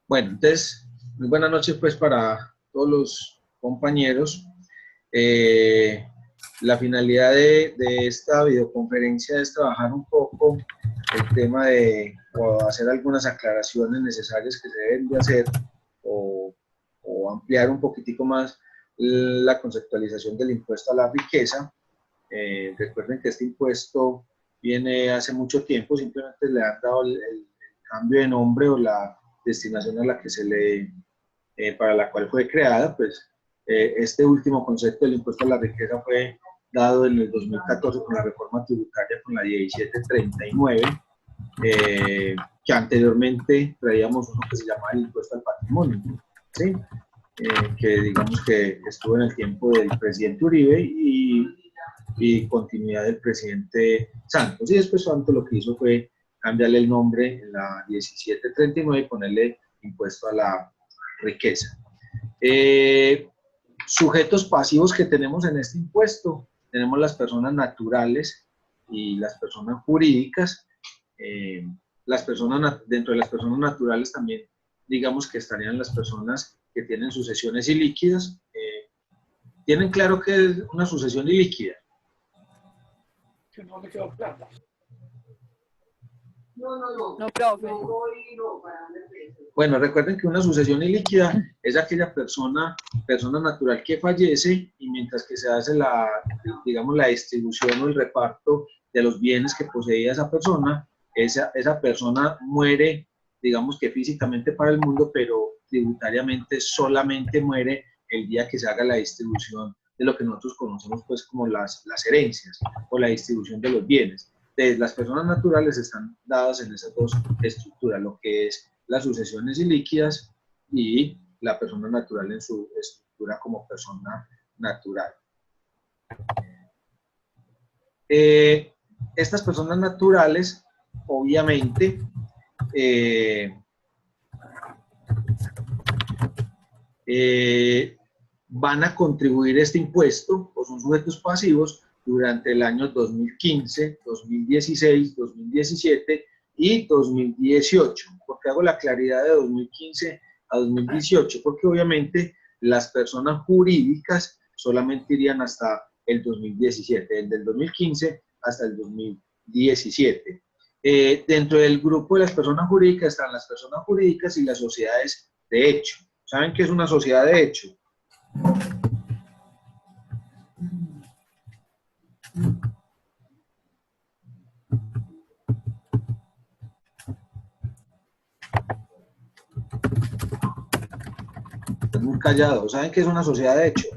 Bueno, entonces, muy buenas noches pues para todos los compañeros. La finalidad de esta videoconferencia es trabajar un poco el tema o hacer algunas aclaraciones necesarias que se deben de hacer o ampliar un poquitico más la conceptualización del impuesto a la riqueza. Recuerden que este impuesto viene hace mucho tiempo, simplemente le han dado el cambio de nombre o la destinación a la que para la cual fue creada. Pues este último concepto del impuesto a la riqueza fue dado en el 2014 con la reforma tributaria, con la 1739, que anteriormente traíamos uno que se llamaba el impuesto al patrimonio, ¿sí? Que digamos que estuvo en el tiempo del presidente Uribe y continuidad del presidente Santos. Y después Santos lo que hizo fue cambiarle el nombre en la 1739 y ponerle impuesto a la riqueza. Sujetos pasivos que tenemos en este impuesto, tenemos las personas naturales y las personas jurídicas. Dentro de las personas naturales también, digamos que estarían las personas que tienen sucesiones ilíquidas. ¿Tienen claro qué es una sucesión ilíquida? No me quedó plata. No, profe. Bueno, recuerden que una sucesión ilíquida es aquella persona natural que fallece y mientras que se hace digamos, la distribución o el reparto de los bienes que poseía esa persona, esa persona muere, digamos que físicamente para el mundo, pero tributariamente solamente muere el día que se haga la distribución de lo que nosotros conocemos pues como las herencias o la distribución de los bienes. Entonces, las personas naturales están dadas en esas dos estructuras, lo que es las sucesiones ilíquidas y la persona natural en su estructura como persona natural. Estas personas naturales, obviamente, van a contribuir este impuesto o son sujetos pasivos durante el año 2015, 2016, 2017 y 2018. ¿Por qué hago la claridad de 2015 a 2018? Porque obviamente las personas jurídicas solamente irían hasta el 2017, el del 2015 hasta el 2017. Dentro del grupo de las personas jurídicas están las personas jurídicas y las sociedades de hecho. ¿Saben qué es una sociedad de hecho? Están muy callados. ¿Saben qué es una sociedad de hecho?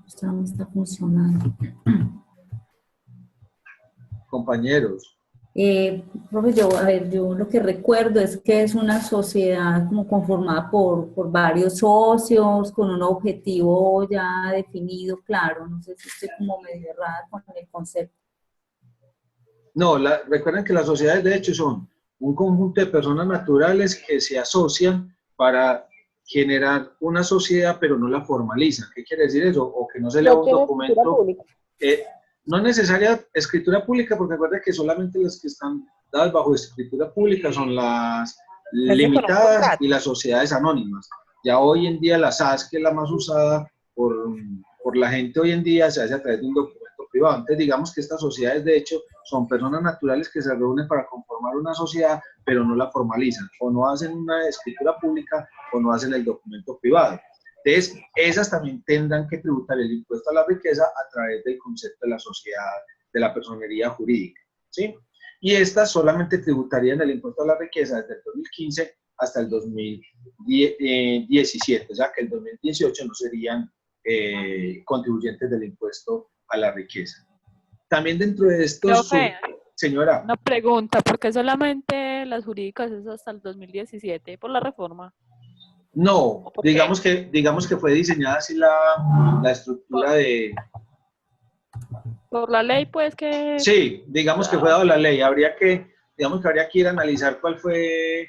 Esto no me está funcionando. Compañeros. Profe, yo lo que recuerdo es que es una sociedad como conformada por varios socios, con un objetivo ya definido, claro. No sé si estoy como medio errada con el concepto. No, recuerden que las sociedades de hecho son un conjunto de personas naturales que se asocian para generar una sociedad, pero no la formalizan. ¿Qué quiere decir eso? O que no se lea un documento. No necesaria escritura pública, porque recuerden que solamente las que están dadas bajo escritura pública son las limitadas y las sociedades anónimas. Ya hoy en día la SAS, que es la más usada por la gente hoy en día, se hace a través de un documento privado. Entonces digamos que estas sociedades de hecho son personas naturales que se reúnen para conformar una sociedad, pero no la formalizan, o no hacen una escritura pública o no hacen el documento privado. Entonces, esas también tendrán que tributar el impuesto a la riqueza a través del concepto de la sociedad, de la personería jurídica, ¿sí? Y estas solamente tributarían el impuesto a la riqueza desde el 2015 hasta el 2017, o sea que el 2018 no serían contribuyentes del impuesto a la riqueza. También dentro de estos... Señora. Una pregunta, ¿por qué solamente las jurídicas es hasta el 2017 por la reforma? No, digamos que fue diseñada así la estructura de... Por la ley, pues que... Sí, digamos que fue dado la ley. Habría que ir a analizar cuál fue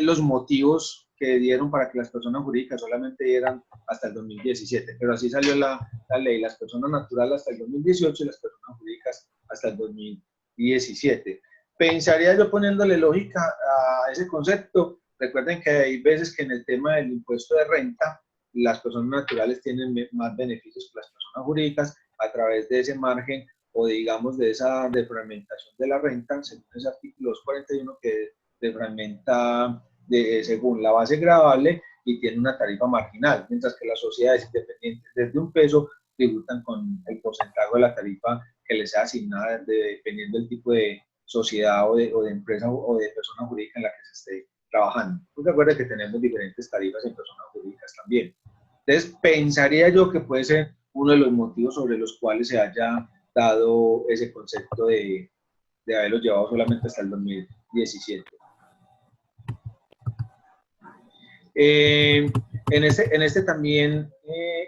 los motivos que dieron para que las personas jurídicas solamente dieran hasta el 2017, pero así salió la ley, las personas naturales hasta el 2018 y las personas jurídicas hasta el 2017. Pensaría yo poniéndole lógica a ese concepto. Recuerden que hay veces que en el tema del impuesto de renta, las personas naturales tienen más beneficios que las personas jurídicas a través de ese margen o digamos de esa defragmentación de la renta, según ese artículo 241 que defragmenta según la base gravable y tiene una tarifa marginal, mientras que las sociedades independientes desde un peso tributan con el porcentaje de la tarifa que les sea asignada dependiendo del tipo de sociedad o de empresa o de persona jurídica en la que se esté trabajando. Pues recuerda que tenemos diferentes tarifas en personas jurídicas también. Entonces, pensaría yo que puede ser uno de los motivos sobre los cuales se haya dado ese concepto de haberlo llevado solamente hasta el 2017. En este también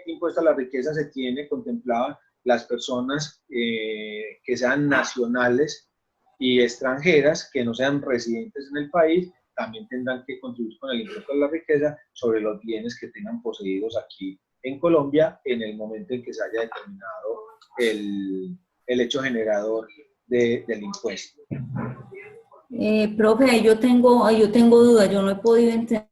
impuesto a la riqueza se tiene contemplada las personas que sean nacionales y extranjeras, que no sean residentes en el país, también tendrán que contribuir con el impuesto a la riqueza sobre los bienes que tengan poseídos aquí en Colombia en el momento en que se haya determinado el hecho generador del impuesto. Profe, yo tengo dudas, yo no he podido entender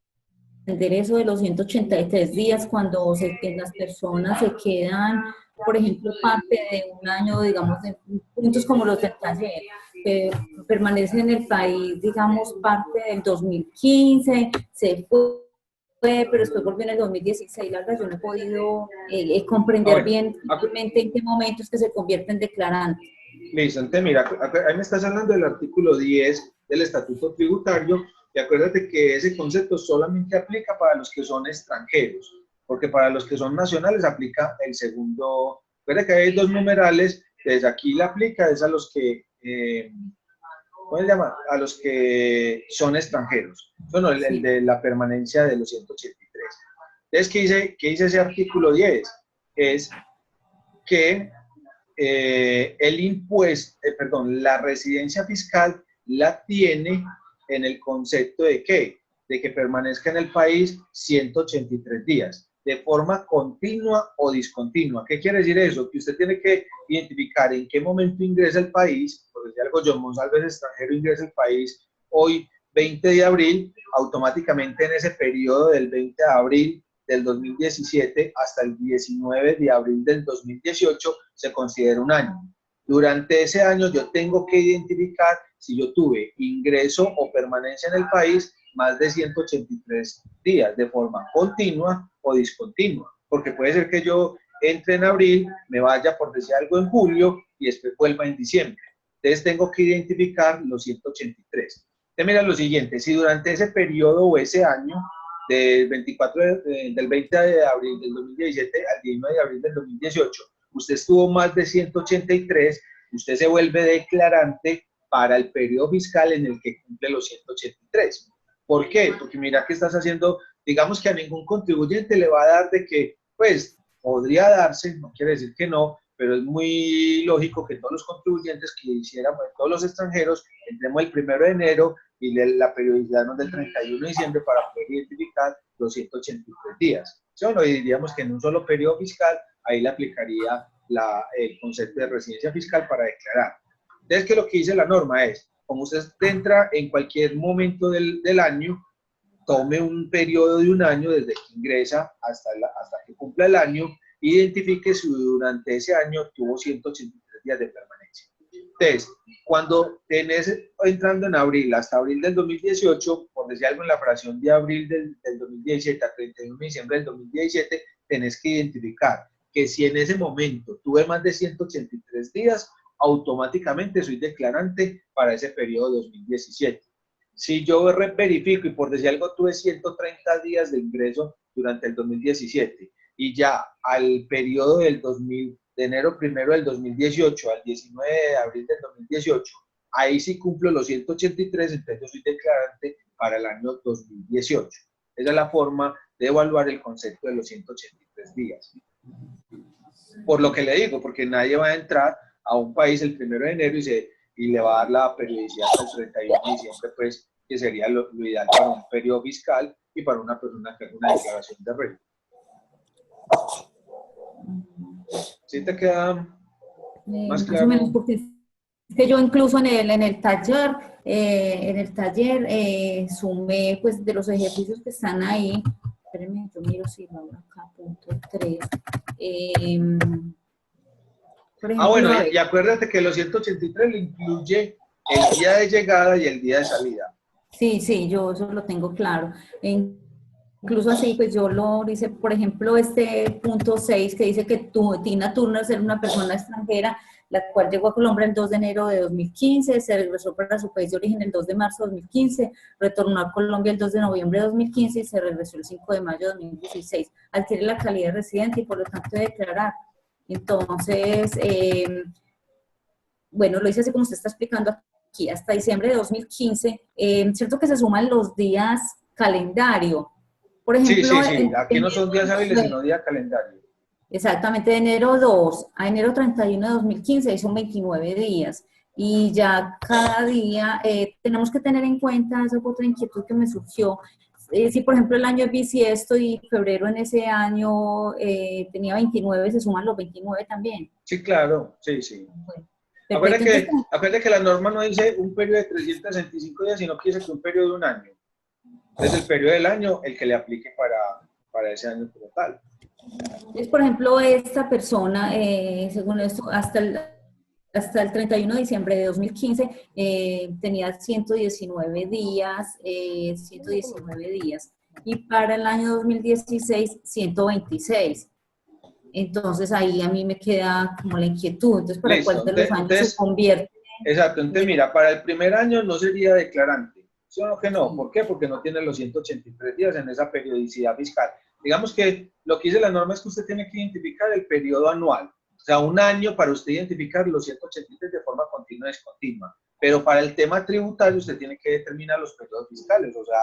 eso de los 183 días cuando las personas se quedan, por ejemplo, parte de un año, digamos, de puntos como los del taller, que permanece en el país, digamos, parte del 2015, se fue, pero después volvió en el 2016, la verdad yo no he podido comprender bien finalmente en qué momento es que se convierte en declarante. Listo, entonces mira, ahí me estás hablando del artículo 10 del Estatuto Tributario, y acuérdate que ese concepto solamente aplica para los que son extranjeros, porque para los que son nacionales aplica el segundo. Recuerda que hay dos numerales, desde aquí la aplica, es a los que, ¿cómo se llama? A los que son extranjeros. Bueno, el de la permanencia de los 183. Entonces, ¿qué dice ese artículo 10? Es que el impuesto, la residencia fiscal la tiene en el concepto de ¿qué? De que permanezca en el país 183 días, de forma continua o discontinua. ¿Qué quiere decir eso? Que usted tiene que identificar en qué momento ingresa al país, porque si algo John Monsalves extranjero ingresa al país hoy 20 de abril, automáticamente en ese periodo del 20 de abril del 2017 hasta el 19 de abril del 2018 se considera un año. Durante ese año yo tengo que identificar si yo tuve ingreso o permanencia en el país más de 183 días de forma continua o discontinua, porque puede ser que yo entre en abril, me vaya por decir algo en julio y después vuelva en diciembre. Entonces tengo que identificar los 183. Entonces mira lo siguiente, si durante ese periodo o ese año del 20 de abril del 2017 al 19 de abril del 2018, usted estuvo más de 183, usted se vuelve declarante para el periodo fiscal en el que cumple los 183. ¿Por qué? Porque mira que estás haciendo, digamos que a ningún contribuyente le va a dar de que, pues, podría darse, no quiere decir que no, pero es muy lógico que todos los contribuyentes que hiciéramos, todos los extranjeros, entremos el 1 de enero y la periodicidad no del 31 de diciembre para poder identificar los 183 días. ¿Sí o no? Y diríamos que en un solo periodo fiscal, ahí le aplicaría el concepto de residencia fiscal para declarar. Entonces, que lo que dice la norma es, como usted entra en cualquier momento del año, tome un periodo de un año desde que ingresa hasta que cumpla el año, identifique si durante ese año tuvo 183 días de permanencia. Entonces, cuando tenés entrando en abril hasta abril del 2018, por decir algo en la fracción de abril del 2017 a 31 de diciembre del 2017, tenés que identificar que si en ese momento tuve más de 183 días, automáticamente soy declarante para ese periodo 2017. Si yo verifico y por decir algo tuve 130 días de ingreso durante el 2017 y ya al periodo del de enero 1 del 2018 al 19 de abril del 2018, ahí sí cumplo los 183, entonces yo soy declarante para el año 2018. Esa es la forma de evaluar el concepto de los 183 días. Por lo que le digo, porque nadie va a entrar a un país el 1 de enero y le va a dar la periodicidad hasta el 31 de diciembre, pues, que sería lo ideal para un periodo fiscal y para una persona que haga una declaración de renta. ¿Sí te queda más Más o menos, claro? porque es que yo incluso en el taller sumé pues de los ejercicios que están ahí. Espérenme, yo miro si lo hago acá, punto 3. Por ejemplo, Bueno, a ver, y acuérdate que los 183 le incluye el día de llegada y el día de salida. sí, sí, yo eso lo tengo claro. Incluso así, pues yo lo hice, por ejemplo, este punto 6 que dice que Tina Turner era una persona extranjera, la cual llegó a Colombia el 2 de enero de 2015, se regresó para su país de origen el 2 de marzo de 2015, retornó a Colombia el 2 de noviembre de 2015 y se regresó el 5 de mayo de 2016. Adquiere la calidad de residente y por lo tanto de declarar. Entonces, bueno, lo hice así como usted está explicando aquí, hasta diciembre de 2015, cierto que se suman los días calendario. Por Sí, ejemplo, sí, sí. Aquí no son días hábiles, sino día calendario. exactamente de enero 2 a enero 31 de 2015, ahí son 29 días. Y ya cada día tenemos que tener en cuenta, esa fue otra inquietud que me surgió, si por ejemplo el año es bisiesto y febrero en ese año tenía 29, se suman los 29 también. Sí, claro. Sí, sí. Bueno, perfecto, entonces, Acuérdate que la norma no dice un periodo de 365 días, sino que dice que un periodo de un año. Es el periodo del año el que le aplique para ese año como tal. entonces, por ejemplo, esta persona, según esto, hasta el 31 de diciembre de 2015 tenía 119 días, 119 días, y para el año 2016, 126. Entonces ahí a mí me queda como la inquietud, entonces ¿para cuál Listo. de los años se Entonces, convierte? exacto. Entonces, mira, para el primer año no sería declarante. ¿Sí o no que no? Sí. ¿Por qué? Porque no tiene los 183 días en esa periodicidad fiscal. Digamos que lo que dice la norma es que usted tiene que identificar el periodo anual. O sea, un año para usted identificar los 183 de forma continua y descontinua. Pero para el tema tributario usted tiene que determinar los periodos fiscales, o sea,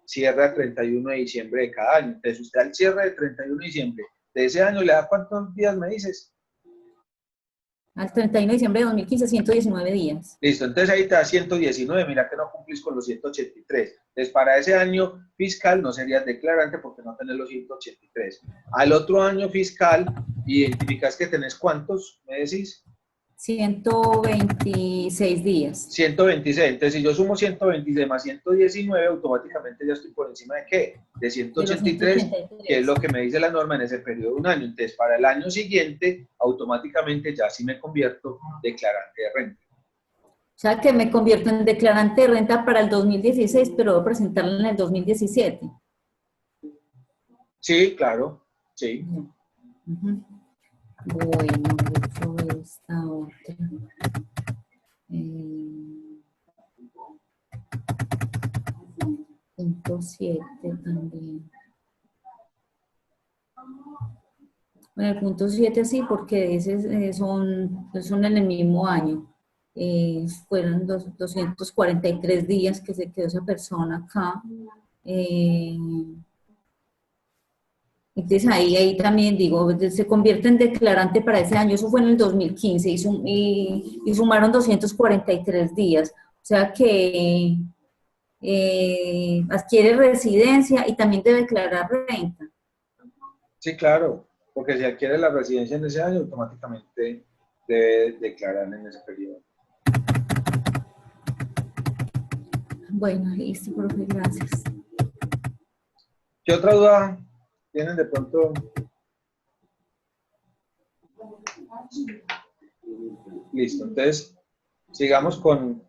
cierre a 31 de diciembre de cada año. Entonces, usted al cierre de 31 de diciembre de ese año le da ¿cuántos días me dices? Al 31 de diciembre de 2015, 119 días. Listo, entonces ahí te da 119, mira que no cumplís con los 183. Entonces, para ese año fiscal no serías declarante porque no tenés los 183. Al otro año fiscal, identificas que tenés ¿cuántos? ¿Me decís? 126 días. 126. Entonces, si yo sumo 126 más 119, automáticamente ya estoy por encima de ¿qué? De De los 183, que es 183. lo que me dice la norma en ese periodo de un año. Entonces, para el año siguiente, automáticamente ya sí me convierto declarante de renta. O sea que me convierto en declarante de renta para el 2016, pero debo presentarla en el 2017. Sí, claro, sí. Uh-huh. Bueno, yo veo esta otra. Punto 7 también. Bueno, el punto 7 sí, porque son en el mismo año. Fueron 243 días que se quedó esa persona acá. Entonces ahí también digo, se convierte en declarante para ese año, eso fue en el 2015 y sumaron 243 días. O sea que adquiere residencia y también debe declarar renta. Sí, claro, porque si adquiere la residencia en ese año, automáticamente debe declarar en ese periodo. Bueno, listo, profe, gracias. ¿Qué otra duda tienen de pronto? Listo, entonces sigamos con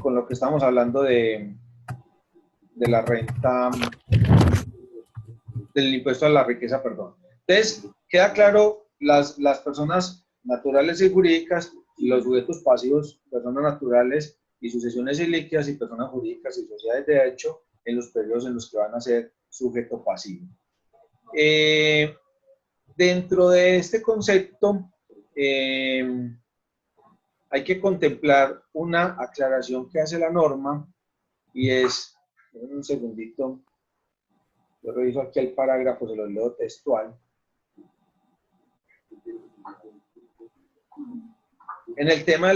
lo que estamos hablando de la renta, del impuesto a la riqueza, perdón. Entonces, queda claro, las personas naturales y jurídicas, los sujetos pasivos, personas naturales y sucesiones ilíquidas y personas jurídicas y sociedades de derecho en los periodos en los que van a ser sujeto pasivo. Dentro de este concepto, hay que contemplar una aclaración que hace la norma y es, un segundito, yo reviso aquí el parágrafo, se lo leo textual. En el tema de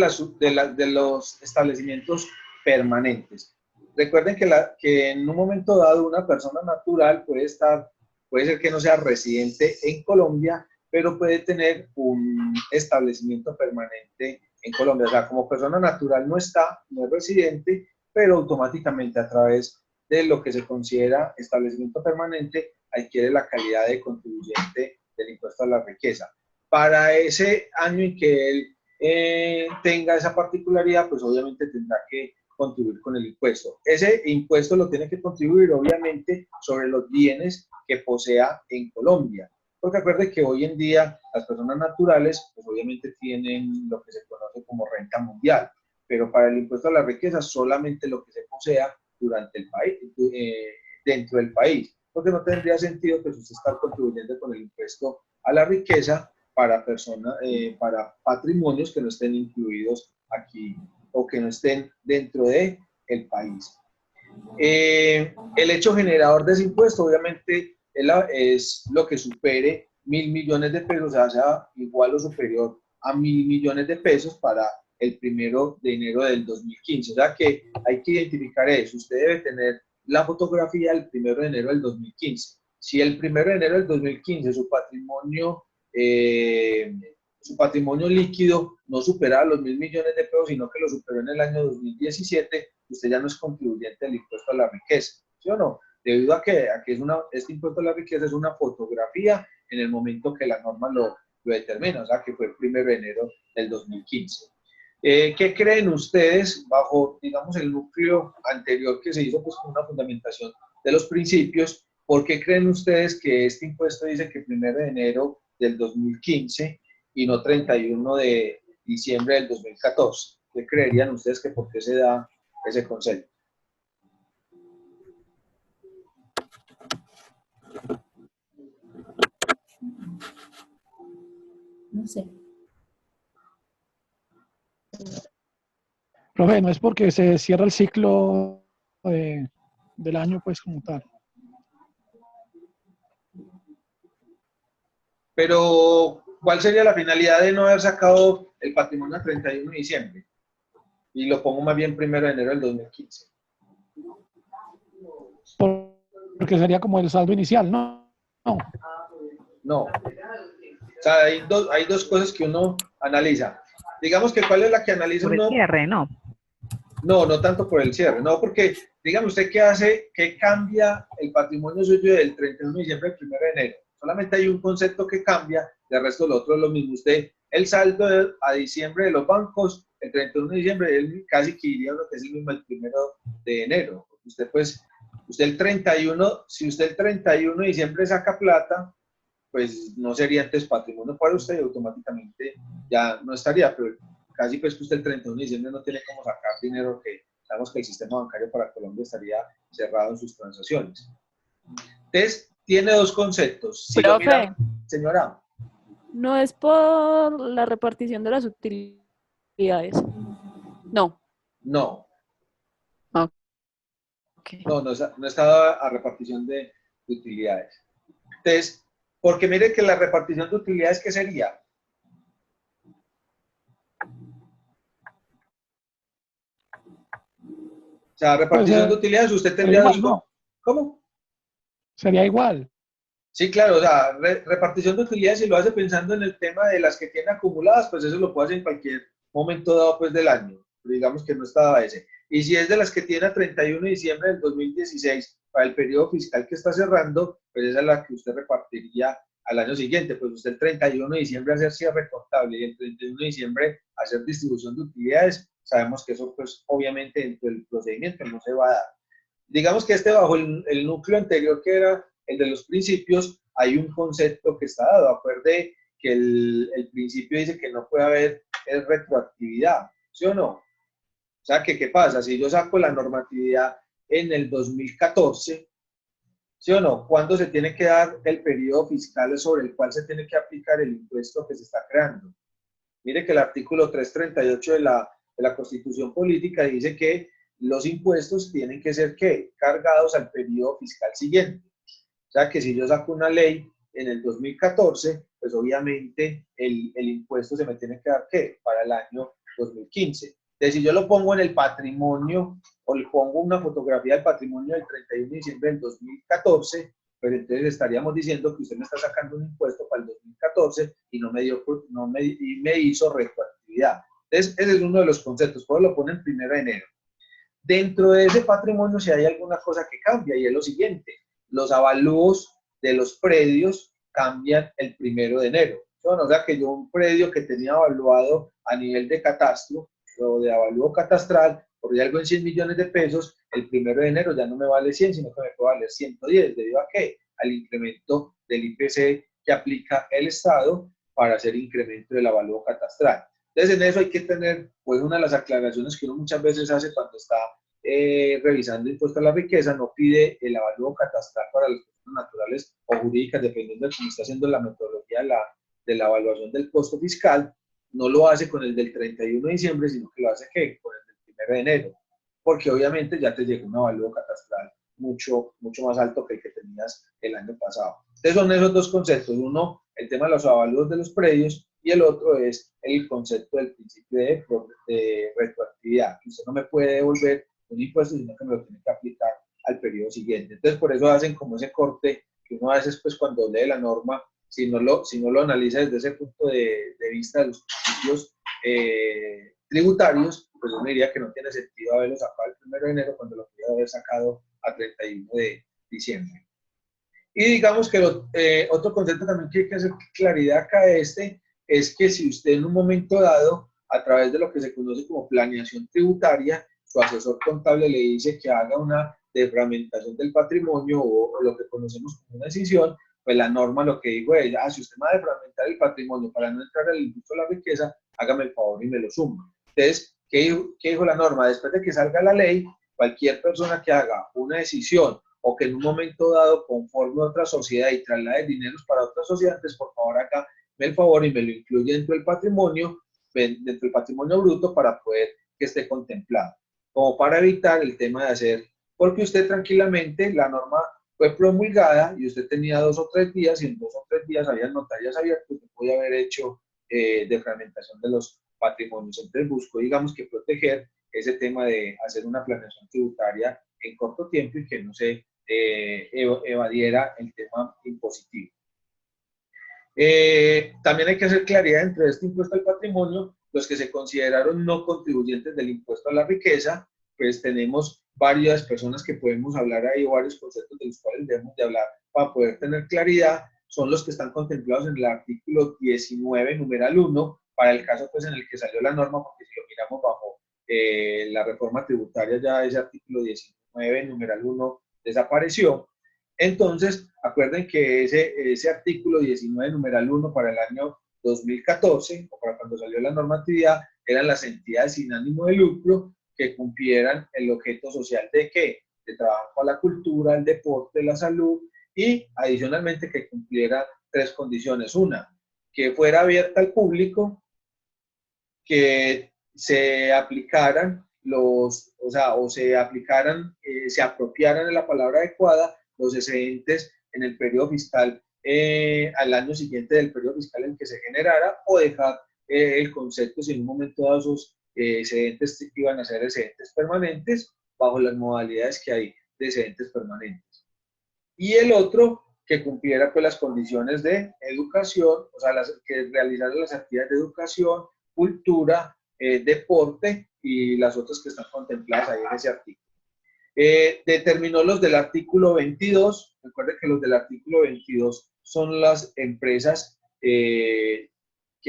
los establecimientos permanentes. recuerden que en un momento dado una persona natural puede ser que no sea residente en Colombia, pero puede tener un establecimiento permanente en Colombia. O sea, como persona natural no es residente, pero automáticamente a través de lo que se considera establecimiento permanente, adquiere la calidad de contribuyente del impuesto a la riqueza. Para ese año en que él tenga esa particularidad, pues obviamente tendrá que contribuir con el impuesto. Ese impuesto lo tiene que contribuir obviamente sobre los bienes que posea en Colombia. Porque acuerde que hoy en día las personas naturales, pues obviamente tienen lo que se conoce como renta mundial, pero para el impuesto a la riqueza solamente lo que se posea durante el país, dentro del país, porque no tendría sentido que usted esté contribuyendo con el impuesto a la riqueza para para patrimonios que no estén incluidos aquí o que no estén dentro del país. El hecho generador de ese impuesto, obviamente, es lo que supere 1.000 millones de pesos, o sea igual o superior a 1.000 millones de pesos para el 1 de enero del 2015. O sea que hay que identificar eso. Usted debe tener la fotografía del 1 de enero del 2015. Si el 1 de enero del 2015 su patrimonio líquido no superaba los 1.000 millones de pesos, sino que lo superó en el año 2017, usted ya no es contribuyente del impuesto a la riqueza, ¿sí o no? Debido a que este impuesto a la riqueza es una fotografía en el momento que la norma lo determina, o sea, que fue el 1 de enero del 2015. ¿Qué creen ustedes bajo, digamos, el núcleo anterior que se hizo pues, con una fundamentación de los principios? ¿Por qué creen ustedes que este impuesto dice que 1 de enero del 2015 y no 31 de diciembre del 2014? ¿Qué creerían ustedes que por qué se da ese concepto? No sé. Profe, no es porque se cierra el ciclo del año, pues, como tal. Pero, ¿cuál sería la finalidad de no haber sacado el patrimonio a 31 de diciembre? Y lo pongo más bien 1 de enero del 2015. Porque sería como el saldo inicial, ¿no? No. No. O sea, hay dos cosas que uno analiza. Digamos que ¿cuál es la que analiza Por el uno? cierre, ¿no? No, no tanto por el cierre, no, porque, dígame usted, ¿qué cambia el patrimonio suyo del 31 de diciembre al 1 de enero? Solamente hay un concepto que cambia, del resto lo otro es lo mismo. Usted, el saldo a diciembre de los bancos, el 31 de diciembre, él casi que iría lo que es el mismo el 1 de enero. Usted, pues, si usted el 31 de diciembre saca plata, pues no sería antes patrimonio para usted y automáticamente ya no estaría, pero casi pues que usted el 31 de diciembre no tiene cómo sacar dinero, que sabemos que el sistema bancario para Colombia estaría cerrado en sus transacciones. Entonces, tiene dos conceptos. Si lo miran, señora. No es por la repartición de las utilidades. No. No. Okay. No está a repartición de utilidades. Entonces, porque mire que la repartición de utilidades, ¿qué sería? O sea, repartición de utilidades, usted tendría igual, dos... ¿no? ¿Cómo? Sería igual. Sí, claro, o sea, repartición de utilidades, si lo hace pensando en el tema de las que tiene acumuladas, pues eso lo puede hacer en cualquier momento dado pues del año, pero digamos que no estaba ese. Y si es de las que tiene a 31 de diciembre del 2016 para el periodo fiscal que está cerrando, pues esa es la que usted repartiría al año siguiente, pues usted el 31 de diciembre hacer cierre contable y el 31 de diciembre hacer distribución de utilidades, sabemos que eso pues obviamente dentro del procedimiento no se va a dar. Digamos que bajo el núcleo anterior que era el de los principios, hay un concepto que está dado. Acuerde que el principio dice que no puede haber retroactividad, ¿sí o no? O sea, que ¿qué pasa? Si yo saco la normatividad en el 2014, ¿sí o no? ¿Cuándo se tiene que dar el periodo fiscal sobre el cual se tiene que aplicar el impuesto que se está creando? Mire que el artículo 338 de la Constitución Política dice que los impuestos tienen que ser, ¿qué? Cargados al periodo fiscal siguiente. O sea que si yo saco una ley en el 2014, pues obviamente el impuesto se me tiene que dar, ¿qué? Para el año 2015. Entonces, si yo lo pongo en el patrimonio o le pongo una fotografía del patrimonio del 31 de diciembre del 2014, pues entonces estaríamos diciendo que usted me está sacando un impuesto para el 2014 y y me hizo retroactividad. Entonces, ese es uno de los conceptos, por eso lo ponen 1 de enero. Dentro de ese patrimonio, si hay alguna cosa que cambia, y es lo siguiente: los avalúos de los predios cambian el 1 de enero. O sea que yo un predio que tenía evaluado a nivel de catastro o de avalúo catastral por algo en 100 millones de pesos, el 1 de enero ya no me vale 100, sino que me puede valer 110, debido a qué? Al incremento del IPC que aplica el Estado para hacer incremento del avalúo catastral. Entonces, en eso hay que tener, pues, una de las aclaraciones que uno muchas veces hace cuando está revisando impuesto a la riqueza: no pide el avalúo catastral para las personas naturales o jurídicas, dependiendo de cómo está haciendo la metodología de la evaluación del costo fiscal. No lo hace con el del 31 de diciembre, sino que lo hace ¿qué? Con el del 1 de enero, porque obviamente ya te llega un avalúo catastral mucho más alto que el que tenías el año pasado. Entonces son esos dos conceptos: uno, el tema de los avalúos de los predios, y el otro es el concepto del principio de retroactividad, que usted no me puede devolver un impuesto, sino que me lo tiene que aplicar al periodo siguiente. Entonces, por eso hacen como ese corte, que uno a veces, pues, cuando lee la norma, si no lo analiza desde ese punto de vista de los principios tributarios, pues uno diría que no tiene sentido haberlo sacado el 1 de enero cuando lo podía haber sacado a 31 de diciembre. Y digamos que otro concepto también que hay que hacer claridad acá es que si usted en un momento dado, a través de lo que se conoce como planeación tributaria, su asesor contable le dice que haga una defragmentación del patrimonio o lo que conocemos como una decisión, pues la norma lo que dijo es: si usted me va a defragmentar el patrimonio para no entrar al impuesto a la riqueza, hágame el favor y me lo suma. Entonces, ¿qué dijo la norma? Después de que salga la ley, cualquier persona que haga una decisión o que en un momento dado conforme a otra sociedad y traslade dineros para otras sociedades, por favor hágame el favor y me lo incluye dentro del patrimonio bruto, para poder que esté contemplado, como para evitar el tema de hacer, porque usted tranquilamente, la norma fue promulgada y usted tenía 2 o 3 días, y en 2 o 3 días había notarias abiertas, usted podía haber hecho defragmentación de los patrimonios. Entonces buscó, digamos, que proteger ese tema de hacer una planeación tributaria en corto tiempo y que no se evadiera el tema impositivo. También hay que hacer claridad dentro de este impuesto al patrimonio: los que se consideraron no contribuyentes del impuesto a la riqueza, pues tenemos varias personas que podemos hablar ahí, o varios conceptos de los cuales debemos de hablar para poder tener claridad. Son los que están contemplados en el artículo 19, numeral 1, para el caso, pues, en el que salió la norma, porque si lo miramos bajo la reforma tributaria, ya ese artículo 19, numeral 1, desapareció. Entonces, acuerden que ese artículo 19, numeral 1, para el año 2014, o para cuando salió la normatividad, eran las entidades sin ánimo de lucro que cumplieran el objeto social de ¿qué? De trabajo a la cultura, el deporte, la salud, y adicionalmente que cumpliera 3 condiciones. Una, que fuera abierta al público, que se aplicaran se apropiaran de la palabra adecuada los excedentes en el periodo fiscal al año siguiente del periodo fiscal en que se generara, o dejar el concepto si en un momento dado esos excedentes iban a ser excedentes permanentes bajo las modalidades que hay de excedentes permanentes. Y el otro, que cumpliera, pues, las condiciones de educación, o sea, que realizara las actividades de educación, cultura, deporte y las otras que están contempladas ahí en ese artículo. Determinó los del artículo 22. Recuerden que los del artículo 22 son las empresas que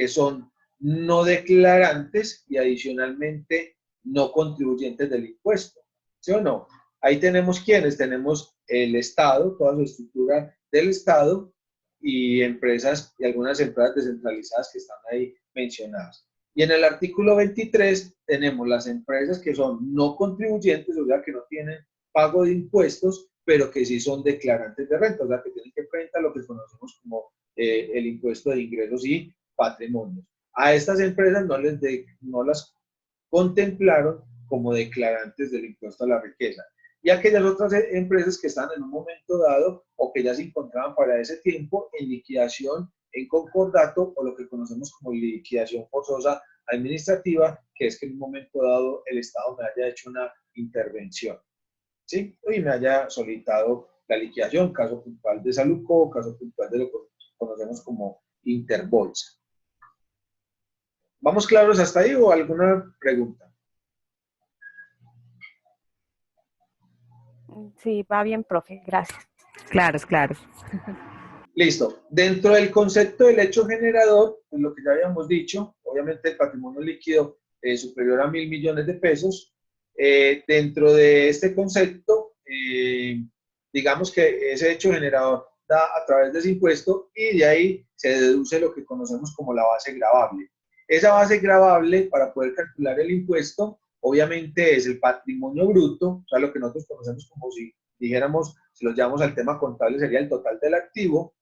son no declarantes y adicionalmente no contribuyentes del impuesto. ¿Sí o no? Ahí tenemos quiénes. Tenemos el Estado, toda su estructura del Estado, y empresas, y algunas empresas descentralizadas que están ahí mencionadas. Y en el artículo 23 tenemos las empresas que son no contribuyentes, o sea, que no tienen pago de impuestos, pero que sí son declarantes de renta, o sea, que tienen que presentar lo que conocemos como el impuesto de ingresos y patrimonios. A estas empresas no las contemplaron como declarantes del impuesto a la riqueza. Y aquellas otras empresas que están en un momento dado o que ya se encontraban para ese tiempo en liquidación, en concordato, o lo que conocemos como liquidación forzosa administrativa, que es que en un momento dado el Estado me haya hecho una intervención, ¿sí? Y me haya solicitado la liquidación, caso puntual de Saluco, caso puntual de lo que conocemos como Interbolsa. ¿Vamos claros hasta ahí o alguna pregunta? Sí, va bien, profe, gracias. Claros, claros. Listo. Dentro del concepto del hecho generador, pues lo que ya habíamos dicho, obviamente el patrimonio líquido superior a 1.000 millones de pesos. Dentro de este concepto, digamos que ese hecho generador da a través de ese impuesto y de ahí se deduce lo que conocemos como la base gravable. Esa base gravable, para poder calcular el impuesto, obviamente es el patrimonio bruto, o sea, lo que nosotros conocemos como si dijéramos, si lo llamamos al tema contable, sería el total del activo,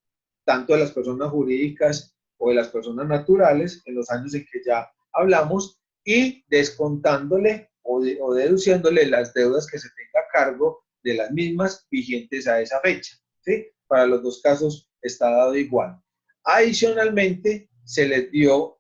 tanto de las personas jurídicas o de las personas naturales, en los años en que ya hablamos, y descontándole o deduciéndole las deudas que se tenga a cargo de las mismas vigentes a esa fecha, ¿sí? Para los dos casos está dado igual. Adicionalmente, se les dio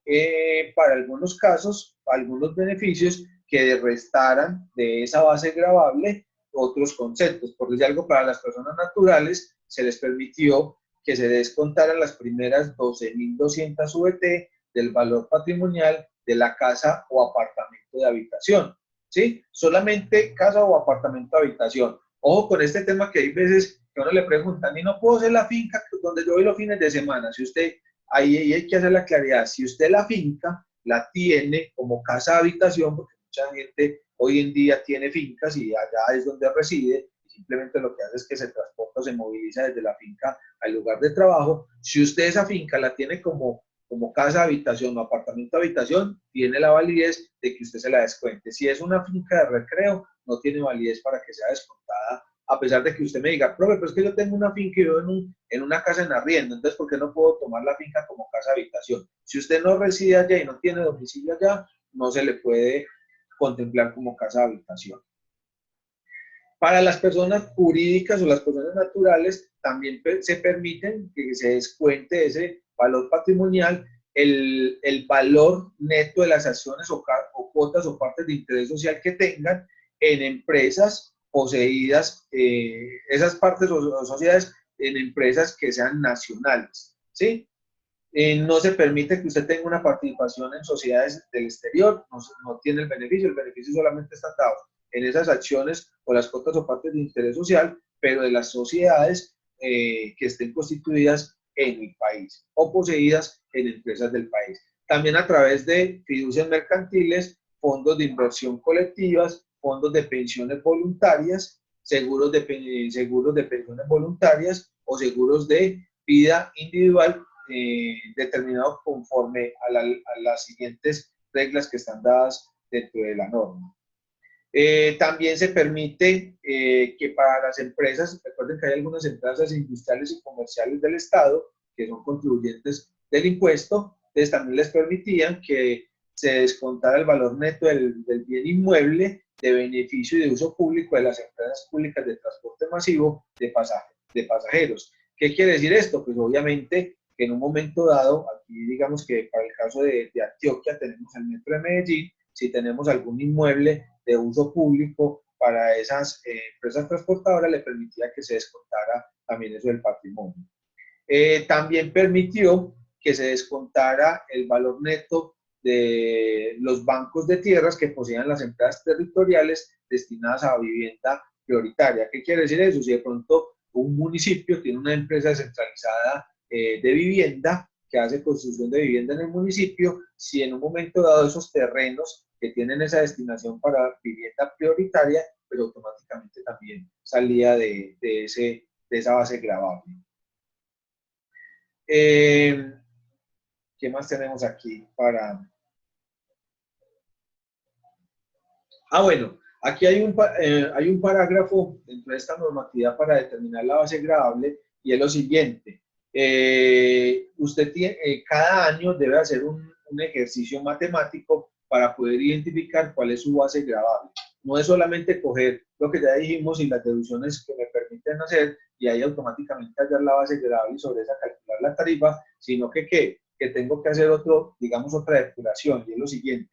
para algunos casos, algunos beneficios que restaran de esa base gravable otros conceptos. Por decir algo, para las personas naturales se les permitió que se descontaran las primeras 12.200 VT del valor patrimonial de la casa o apartamento de habitación, ¿sí? Solamente casa o apartamento de habitación. Ojo con este tema que hay veces que a uno le preguntan, y no puedo hacer la finca donde yo voy los fines de semana. Si usted, ahí hay que hacer la claridad, si usted la finca la tiene como casa habitación, porque mucha gente hoy en día tiene fincas y allá es donde reside, y simplemente lo que hace es que se transporta o se moviliza desde la finca al lugar de trabajo. Si usted esa finca la tiene como casa habitación o apartamento habitación, tiene la validez de que usted se la descuente. Si es una finca de recreo, no tiene validez para que sea descontada, a pesar de que usted me diga, profe, pero es que yo tengo una finca y vivo en una casa en arriendo, entonces ¿por qué no puedo tomar la finca como casa habitación? Si usted no reside allá y no tiene domicilio allá, no se le puede contemplar como casa habitación. Para las personas jurídicas o las personas naturales, también se permiten que se descuente ese valor patrimonial el valor neto de las acciones o cuotas o partes de interés social que tengan en empresas poseídas, esas partes o sociedades en empresas que sean nacionales, ¿sí? No se permite que usted tenga una participación en sociedades del exterior, no tiene el beneficio solamente está dado en esas acciones o las cuotas o partes de interés social, pero de las sociedades que estén constituidas en el país o poseídas en empresas del país. También a través de fiducias mercantiles, fondos de inversión colectivas, fondos de pensiones voluntarias, seguros de pensiones voluntarias o seguros de vida individual determinados conforme a las siguientes reglas que están dadas dentro de la norma. También se permite que para las empresas, recuerden que hay algunas empresas industriales y comerciales del Estado que son contribuyentes del impuesto, entonces también les permitían que se descontara el valor neto del bien inmueble de beneficio y de uso público de las empresas públicas de transporte masivo de pasajeros. ¿Qué quiere decir esto? Pues obviamente que en un momento dado, aquí digamos que para el caso de Antioquia tenemos el Metro de Medellín, si tenemos algún inmueble de uso público para esas empresas transportadoras, le permitía que se descontara también eso del patrimonio. También permitió que se descontara el valor neto de los bancos de tierras que poseían las empresas territoriales destinadas a vivienda prioritaria. ¿Qué quiere decir eso? Si de pronto un municipio tiene una empresa descentralizada de vivienda que hace construcción de vivienda en el municipio, si en un momento dado esos terrenos que tienen esa destinación para vivienda prioritaria, pero automáticamente también salía de esa base gravable. ¿Qué más tenemos aquí para...? Bueno, aquí hay un parágrafo dentro de esta normatividad para determinar la base gravable y es lo siguiente. Usted tiene, cada año debe hacer un ejercicio matemático para poder identificar cuál es su base gravable. No es solamente coger lo que ya dijimos y las deducciones que me permiten hacer y ahí automáticamente hallar la base gravable y sobre esa calcular la tarifa, sino que tengo que hacer digamos otra depuración y es lo siguiente.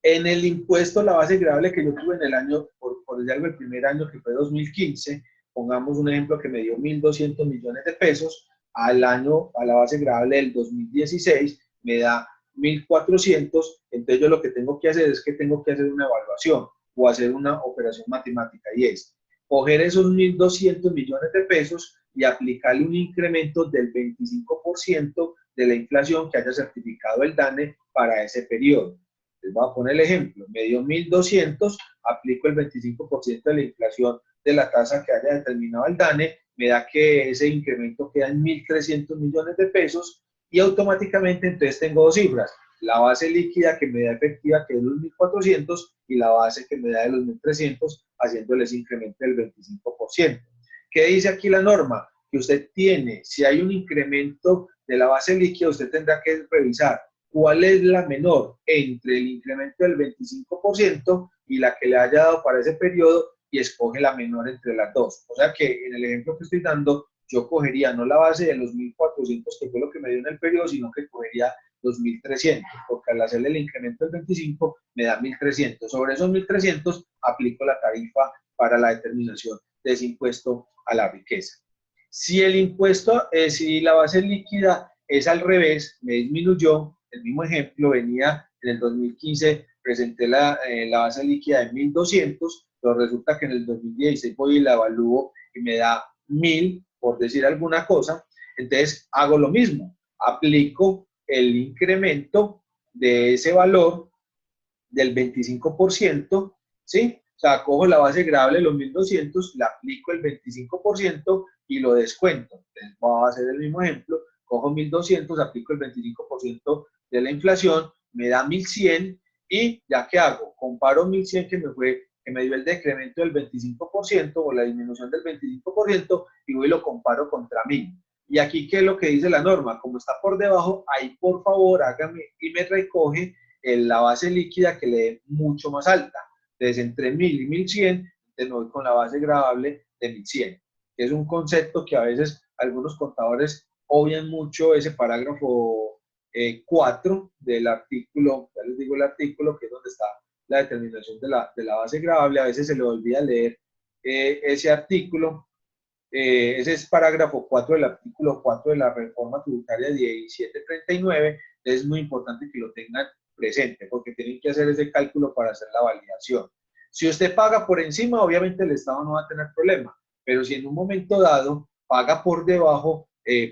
En el impuesto, la base gravable que yo tuve en el año, por decir algo, el primer año que fue 2015, pongamos un ejemplo que me dio 1.200 millones de pesos, al año, a la base gravable del 2016, me da 1.400, entonces yo lo que tengo que hacer es que tengo que hacer una evaluación o hacer una operación matemática, y es coger esos 1.200 millones de pesos y aplicarle un incremento del 25% de la inflación que haya certificado el DANE para ese periodo. Les voy a poner el ejemplo, me dio 1.200, aplico el 25% de la inflación de la tasa que haya determinado el DANE, me da que ese incremento queda en 1.300 millones de pesos y automáticamente entonces tengo dos cifras, la base líquida que me da efectiva que es los 1.400 y la base que me da de los 1.300 haciéndole ese incremento del 25%. ¿Qué dice aquí la norma? Que usted tiene, si hay un incremento de la base líquida, usted tendrá que revisar cuál es la menor entre el incremento del 25% y la que le haya dado para ese periodo y escoge la menor entre las dos. O sea que en el ejemplo que estoy dando, yo cogería no la base de los 1.400, que fue lo que me dio en el periodo, sino que cogería los 1.300, porque al hacerle el incremento del 25 me da 1.300. Sobre esos 1.300 aplico la tarifa para la determinación de ese impuesto a la riqueza. Si el impuesto, si la base líquida es al revés, me disminuyó, el mismo ejemplo venía en el 2015, presenté la base líquida de 1.200, pero resulta que en el 2016 voy y la evalúo y me da 1.000, por decir alguna cosa, entonces hago lo mismo, aplico el incremento de ese valor del 25%, ¿sí? O sea, cojo la base gravable de los 1.200, le aplico el 25% y lo descuento. Entonces, voy a hacer el mismo ejemplo, cojo 1.200, aplico el 25% de la inflación, me da 1.100 y ya que hago, comparo 1.100 que me dio el decremento del 25% o la disminución del 25% y voy y lo comparo contra 1.000. Y aquí, ¿qué es lo que dice la norma? Como está por debajo, ahí por favor hágame y me recoge la base líquida que le dé mucho más alta. Entonces, entre 1.000 y 1.100, entonces me voy con la base gravable de 1.100. Que es un concepto que a veces algunos contadores obvian mucho ese parágrafo 4 del artículo, ya les digo el artículo, que es donde está la determinación de la base gravable. A veces se le olvida leer ese artículo. Ese es parágrafo 4 del artículo 4 de la reforma tributaria 1739. Es muy importante que lo tengan presente porque tienen que hacer ese cálculo para hacer la validación. Si usted paga por encima, obviamente el Estado no va a tener problema, pero si en un momento dado paga por debajo,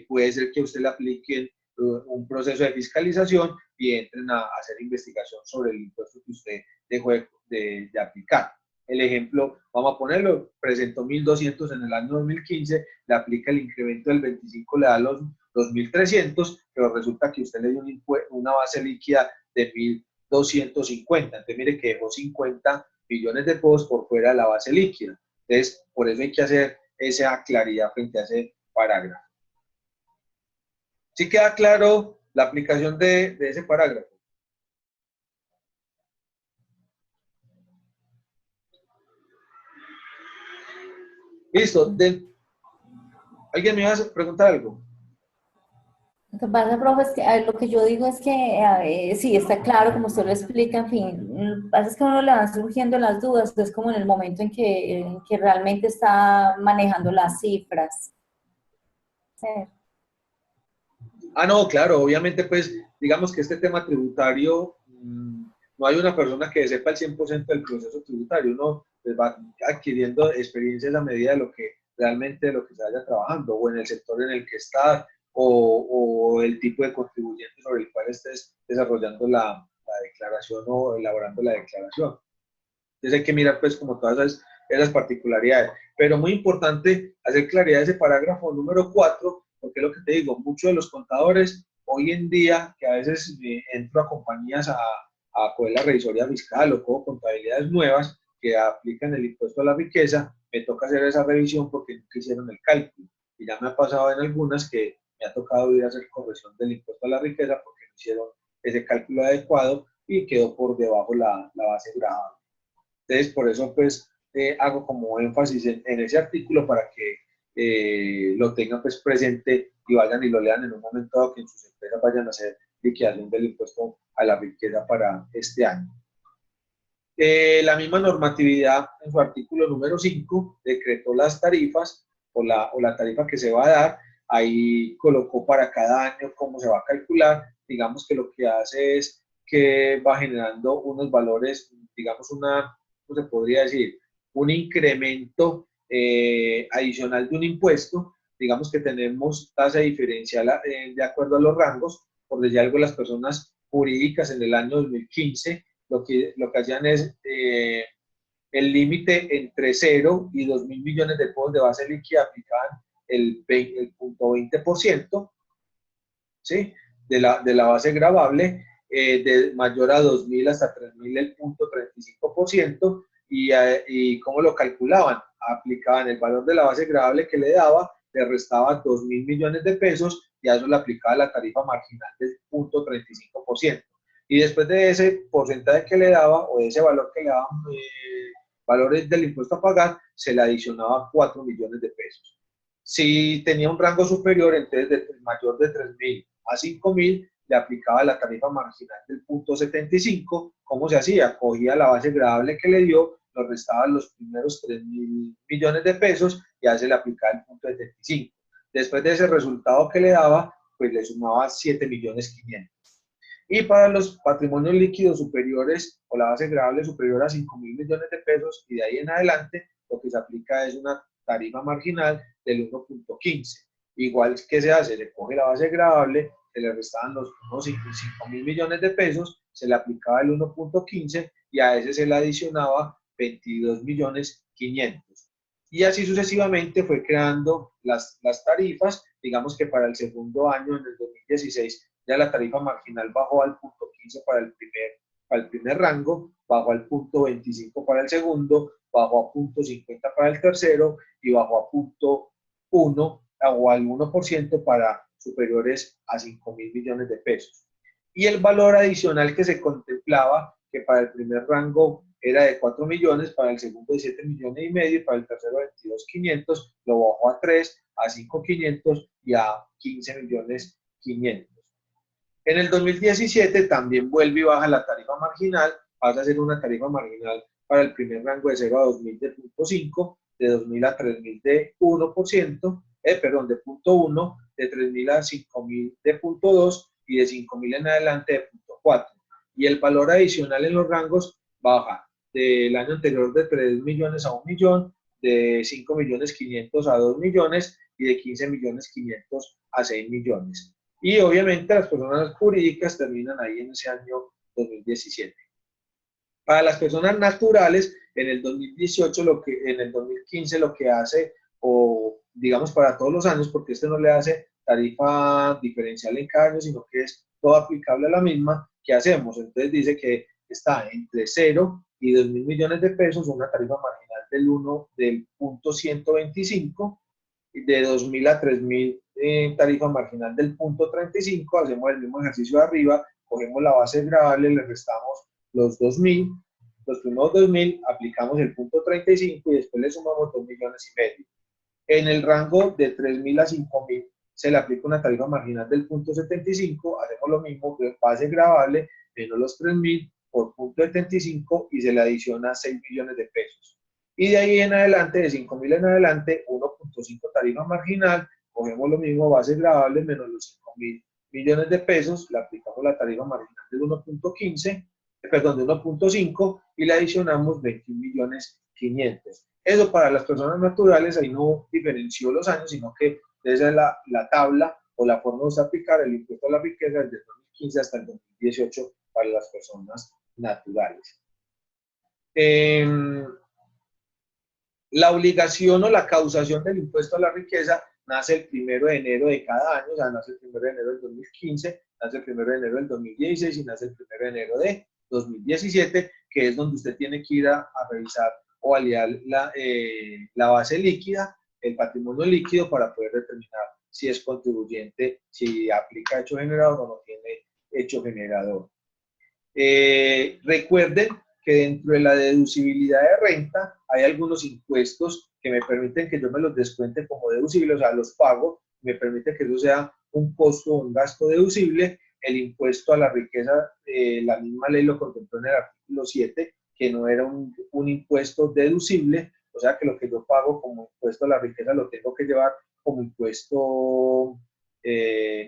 puede ser que usted le apliquen un proceso de fiscalización y entren a hacer investigación sobre el impuesto que usted dejó de aplicar. El ejemplo, vamos a ponerlo, presentó 1.200 en el año 2015, le aplica el incremento del 25, le da los 2.300, pero resulta que usted le dio una base líquida de 1.250. Entonces, mire que dejó 50 millones de pesos por fuera de la base líquida. Entonces, por eso hay que hacer esa claridad frente a ese parágrafo. ¿Sí queda claro la aplicación de ese parágrafo? Listo. ¿Alguien me va a preguntar algo? Lo que pasa, profe, es que lo que yo digo es que sí, está claro, como usted lo explica, en fin, lo que pasa es que a uno le van surgiendo las dudas, es como en el momento en que realmente está manejando las cifras. Sí. Ah, no, claro, obviamente, pues, digamos que este tema tributario, no hay una persona que sepa el 100% del proceso tributario, uno pues, va adquiriendo experiencias a medida de lo que realmente de lo que se vaya trabajando, o en el sector en el que está, o el tipo de contribuyente sobre el cual estés desarrollando la declaración o elaborando la declaración. Entonces hay que mirar pues como todas esas particularidades. Pero muy importante hacer claridad de ese parágrafo número 4, porque es lo que te digo, muchos de los contadores hoy en día, que a veces entro a compañías a coger la revisoría fiscal o cojo contabilidades nuevas que aplican el impuesto a la riqueza, me toca hacer esa revisión porque nunca hicieron el cálculo. Y ya me ha pasado en algunas que me ha tocado ir a hacer corrección del impuesto a la riqueza porque no hicieron ese cálculo adecuado y quedó por debajo la base gravable. Entonces, por eso, pues, hago como énfasis en ese artículo para que lo tengan, pues, presente y vayan y lo lean en un momento dado que en sus empresas vayan a hacer liquidación del impuesto a la riqueza para este año. La misma normatividad en su artículo número 5 decretó las tarifas o la tarifa que se va a dar. Ahí colocó para cada año cómo se va a calcular. Digamos que lo que hace es que va generando unos valores, digamos ¿cómo se podría decir? Un incremento adicional de un impuesto. Digamos que tenemos tasa diferencial de acuerdo a los rangos. Por decir algo, las personas jurídicas en el año 2015 lo que hacían es el límite entre 0 y 2.000 millones de pesos de base líquida aplicaban el 0.20%, ¿sí? de la base gravable, de mayor a 2.000 hasta 3.000 el 0.35%, y ¿cómo lo calculaban? Aplicaban el valor de la base gravable que le daba, le restaba 2.000 millones de pesos y a eso le aplicaba la tarifa marginal del 0.35%. Y después de ese porcentaje que le daba, o de ese valor que le daban, valores del impuesto a pagar, se le adicionaba 4 millones de pesos. Si tenía un rango superior, entonces mayor de 3.000 a 5.000, le aplicaba la tarifa marginal del 0.75. ¿Cómo se hacía? Cogía la base gravable que le dio, lo restaba los primeros 3.000 millones de pesos y a ese le aplicaba el 0.75. Después de ese resultado que le daba, pues le sumaba 7.500.000. Y para los patrimonios líquidos superiores o la base gravable superior a 5.000 millones de pesos y de ahí en adelante, lo que se aplica es una tarifa marginal del 1.15. Igual que se hace, se coge la base gravable, se le restaban los unos 5.000 millones de pesos, se le aplicaba el 1.15 y a ese se le adicionaba 22.500.000. Y así sucesivamente fue creando las tarifas. Digamos que para el segundo año, en el 2016, ya la tarifa marginal bajó al 0.15 para el primer rango, bajó al 0.25 para el segundo, bajó a 0.50 para el tercero y bajó a 0.1 o al 1% para superiores a 5.000 millones de pesos. Y el valor adicional que se contemplaba, que para el primer rango era de 4 millones, para el segundo de 7,5 millones y para el tercero 22.500, lo bajó a 3, a 5.500 y a 15.500.000. En el 2017 también vuelve y baja la tarifa marginal, pasa a ser una tarifa marginal para el primer rango de 0 a 2.000 de 0.5, de 2.000 a 3.000 de 1%, de 0.1, de 3.000 a 5.000 de 0.2 y de 5.000 en adelante de 0.4. Y el valor adicional en los rangos baja del año anterior de 3 millones a 1 millón, de 5.500.000 a 2 millones y de 15.500.000 a 6 millones. Y obviamente las personas jurídicas terminan ahí en ese año 2017. Para las personas naturales, en el 2018, en el 2015 lo que hace, o digamos para todos los años, porque no le hace tarifa diferencial en cada año, sino que es todo aplicable a la misma, ¿qué hacemos? Entonces dice que está entre 0 y 2.000 millones de pesos, una tarifa marginal del 0.125, de 2.000 a 3.000 tarifa marginal del 0.35, hacemos el mismo ejercicio de arriba, cogemos la base gravable, le restamos los 2.000, los primeros 2.000, aplicamos el 0.35 y después le sumamos 2,5 millones. En el rango de 3.000 a 5.000 se le aplica una tarifa marginal del 0.75, hacemos lo mismo, base gravable menos los 3.000 por 0.75 y se le adiciona 6 millones de pesos. Y de ahí en adelante, de 5.000 en adelante, 1.5 tarifa marginal, cogemos lo mismo, base gravable menos los 5.000 millones de pesos, le aplicamos la tarifa marginal del 1.15, perdón, de 1.5 y le adicionamos 21.500.000. Eso para las personas naturales, ahí no diferenció los años, sino que esa es la tabla o la forma de aplicar el impuesto a la riqueza desde el 2015 hasta el 2018 para las personas naturales. La obligación o la causación del impuesto a la riqueza nace el 1 de enero de cada año, o sea, nace el 1 de enero del 2015, nace el 1 de enero del 2016 y nace el 1 de enero de 2017, que es donde usted tiene que ir a revisar o validar la base líquida, el patrimonio líquido, para poder determinar si es contribuyente, si aplica hecho generador o no tiene hecho generador. Recuerden que dentro de la deducibilidad de renta hay algunos impuestos que me permiten que yo me los descuente como deducibles, o sea, los pago, me permite que eso sea un costo o un gasto deducible. El impuesto a la riqueza, la misma ley lo contempló en el artículo 7, que no era un impuesto deducible, o sea que lo que yo pago como impuesto a la riqueza lo tengo que llevar como impuesto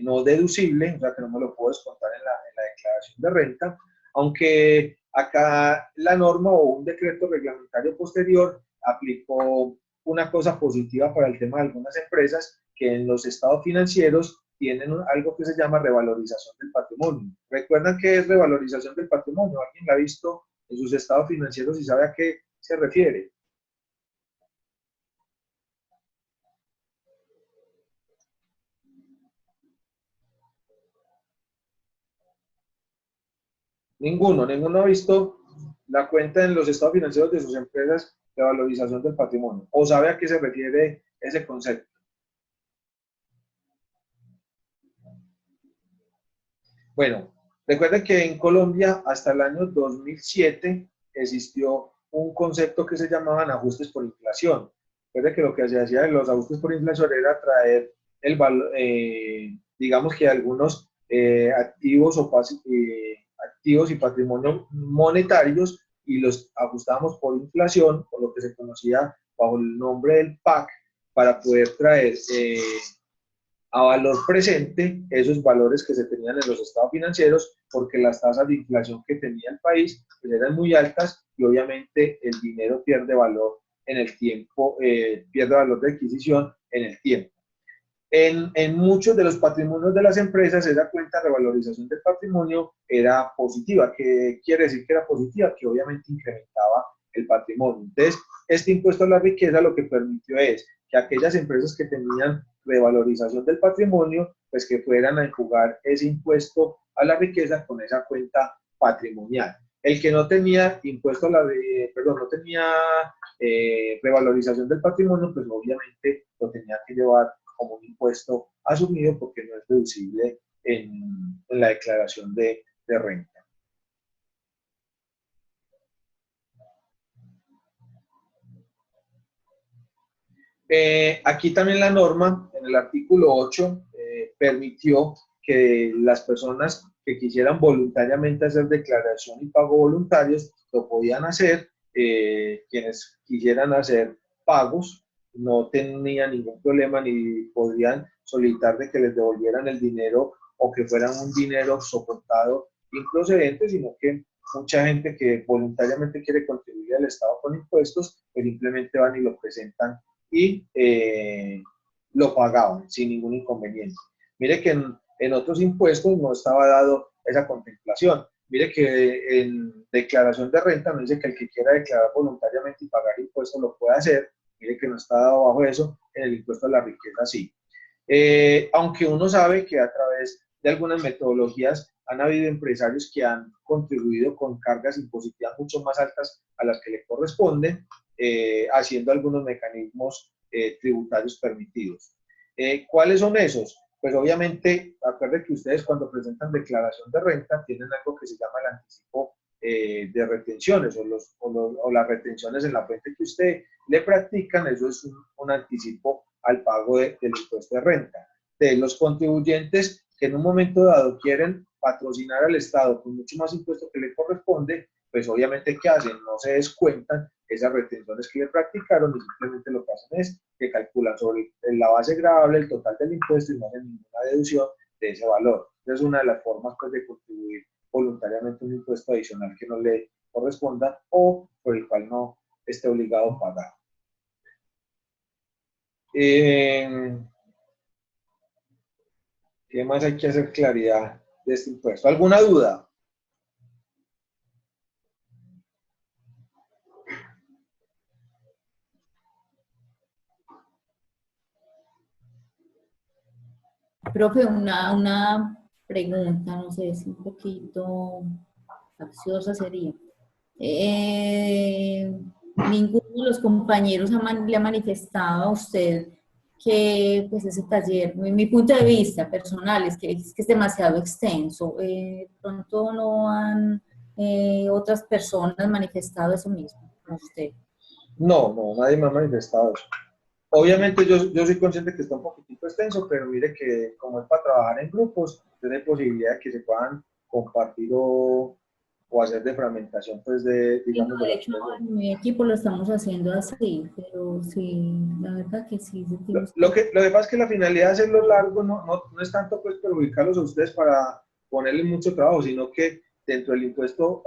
no deducible, o sea que no me lo puedo descontar en la declaración de renta, aunque acá la norma o un decreto reglamentario posterior aplicó una cosa positiva para el tema de algunas empresas que en los estados financieros tienen algo que se llama revalorización del patrimonio. ¿Recuerdan qué es revalorización del patrimonio? ¿Alguien la ha visto en sus estados financieros y sabe a qué se refiere? Ninguno ha visto la cuenta en los estados financieros de sus empresas de valorización del patrimonio. ¿O sabe a qué se refiere ese concepto? Bueno, recuerden que en Colombia hasta el año 2007 existió un concepto que se llamaban ajustes por inflación. Recuerden que lo que se hacía en los ajustes por inflación era traer el valor, digamos que algunos activos activos y patrimonio monetarios y los ajustábamos por inflación, por lo que se conocía bajo el nombre del PAC, para poder traer a valor presente esos valores que se tenían en los estados financieros, porque las tasas de inflación que tenía el país pues eran muy altas y obviamente el dinero pierde valor en el tiempo, pierde valor de adquisición en el tiempo. En muchos de los patrimonios de las empresas, esa cuenta de revalorización del patrimonio era positiva. ¿Qué quiere decir que era positiva? Que obviamente incrementaba el patrimonio. Entonces, este impuesto a la riqueza lo que permitió es que aquellas empresas que tenían revalorización del patrimonio, pues que fueran a enjugar ese impuesto a la riqueza con esa cuenta patrimonial. El que no tenía impuesto a la, perdón, no tenía revalorización del patrimonio, pues obviamente lo tenía que llevar como un impuesto asumido porque no es deducible en la declaración de renta. Aquí también la norma, en el artículo 8, permitió que las personas que quisieran voluntariamente hacer declaración y pago voluntarios lo podían hacer. Quienes quisieran hacer pagos no tenían ningún problema ni podrían solicitar de que les devolvieran el dinero o que fueran un dinero soportado improcedente, sino que mucha gente que voluntariamente quiere contribuir al Estado con impuestos, pues simplemente van y lo presentan y lo pagaban sin ningún inconveniente. Mire que en otros impuestos no estaba dado esa contemplación. Mire que en declaración de renta no dice que el que quiera declarar voluntariamente y pagar impuestos lo puede hacer. Mire que no está dado bajo eso. En el impuesto a la riqueza sí. Aunque uno sabe que a través de algunas metodologías han habido empresarios que han contribuido con cargas impositivas mucho más altas a las que le corresponden, haciendo algunos mecanismos tributarios permitidos. ¿Cuáles son esos? Pues obviamente, acuérdense que ustedes cuando presentan declaración de renta tienen algo que se llama el anticipo de retenciones o las retenciones en la fuente que usted le practican, eso es un anticipo al pago del impuesto de renta. De los contribuyentes que en un momento dado quieren patrocinar al Estado con mucho más impuesto que le corresponde, pues obviamente ¿qué hacen? No se descuentan esas retenciones que le practicaron y simplemente lo que hacen es que calculan sobre la base gravable el total del impuesto y no hacen ninguna deducción de ese valor. Esa es una de las formas pues, de contribuir voluntariamente un impuesto adicional que no le corresponda o por el cual no esté obligado a pagar. ¿Qué más hay que hacer claridad de este impuesto? ¿Alguna duda? Profe, una pregunta, no sé si un poquito capciosa sería. Ninguno de los compañeros le ha manifestado a usted que pues ese taller, mi punto de vista personal es que es demasiado extenso. Pronto no han otras personas manifestado eso mismo a usted. No, nadie me ha manifestado eso. Obviamente yo soy consciente que está un poquitito extenso, pero mire que como es para trabajar en grupos, tiene posibilidad de que se puedan compartir o o hacer de fragmentación, pues, de, Y digamos, no, de de los hecho, procesos. en mi equipo lo estamos haciendo así, pero sí, la verdad que sí, sentimos Lo que pasa es que la finalidad de hacerlo largo no es tanto pues perjudicarlos a ustedes para ponerle mucho trabajo, sino que dentro del impuesto,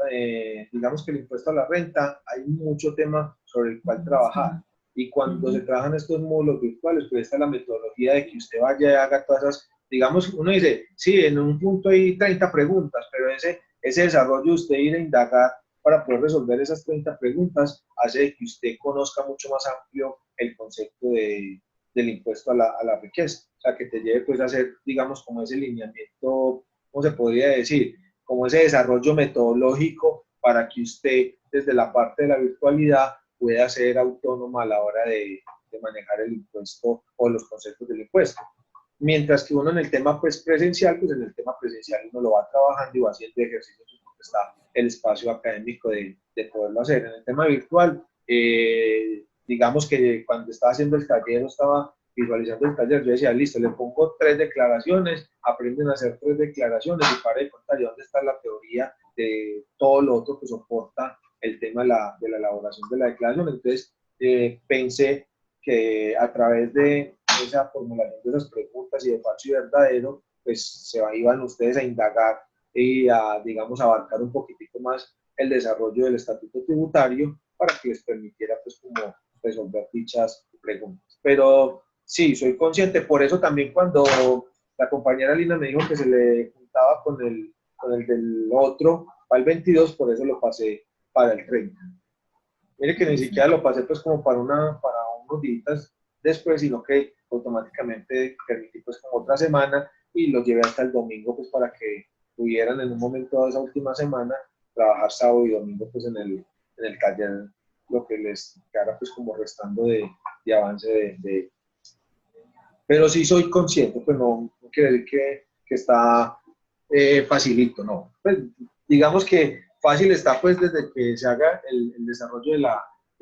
digamos que el impuesto a la renta, hay mucho tema sobre el cual trabajar. Y cuando se trabajan estos módulos virtuales, pues está la metodología de que usted vaya y haga todas esas, digamos, uno dice, sí, en un punto hay 30 preguntas, pero ese desarrollo de usted ir a indagar para poder resolver esas 30 preguntas hace que usted conozca mucho más amplio el concepto del impuesto a la riqueza. O sea, que te lleve pues a hacer, digamos, como ese lineamiento, ¿cómo se podría decir? Como ese desarrollo metodológico para que usted, desde la parte de la virtualidad, pueda ser autónoma a la hora de manejar el impuesto o los conceptos del impuesto. Mientras que uno en el tema pues, presencial, pues en el tema presencial uno lo va trabajando y va haciendo ejercicios porque está el espacio académico de poderlo hacer. En el tema virtual, digamos que cuando estaba haciendo el taller, estaba visualizando el taller, yo decía, listo, le pongo 3 declaraciones, aprenden a hacer 3 declaraciones y para de contar dónde está la teoría de todo lo otro que soporta el tema de la elaboración de la declaración. Entonces, pensé que a través de esa formulación de esas preguntas y de falso y verdadero, pues iban ustedes a indagar y a, digamos, abarcar un poquitico más el desarrollo del estatuto tributario para que les permitiera, pues, como resolver dichas preguntas. Pero sí, soy consciente, por eso también cuando la compañera Lina me dijo que se le juntaba con el del otro, para el 22, por eso lo pasé para el 30. Mire que ni siquiera lo pasé pues como para unos días después, sino que automáticamente permití pues como otra semana y lo llevé hasta el domingo pues para que pudieran en un momento de esa última semana trabajar sábado y domingo pues en el taller, lo que les quedara pues como restando de avance de. Pero sí soy consciente, pues no quiere decir que está facilito, no. Pues digamos que fácil está pues desde que se haga el desarrollo de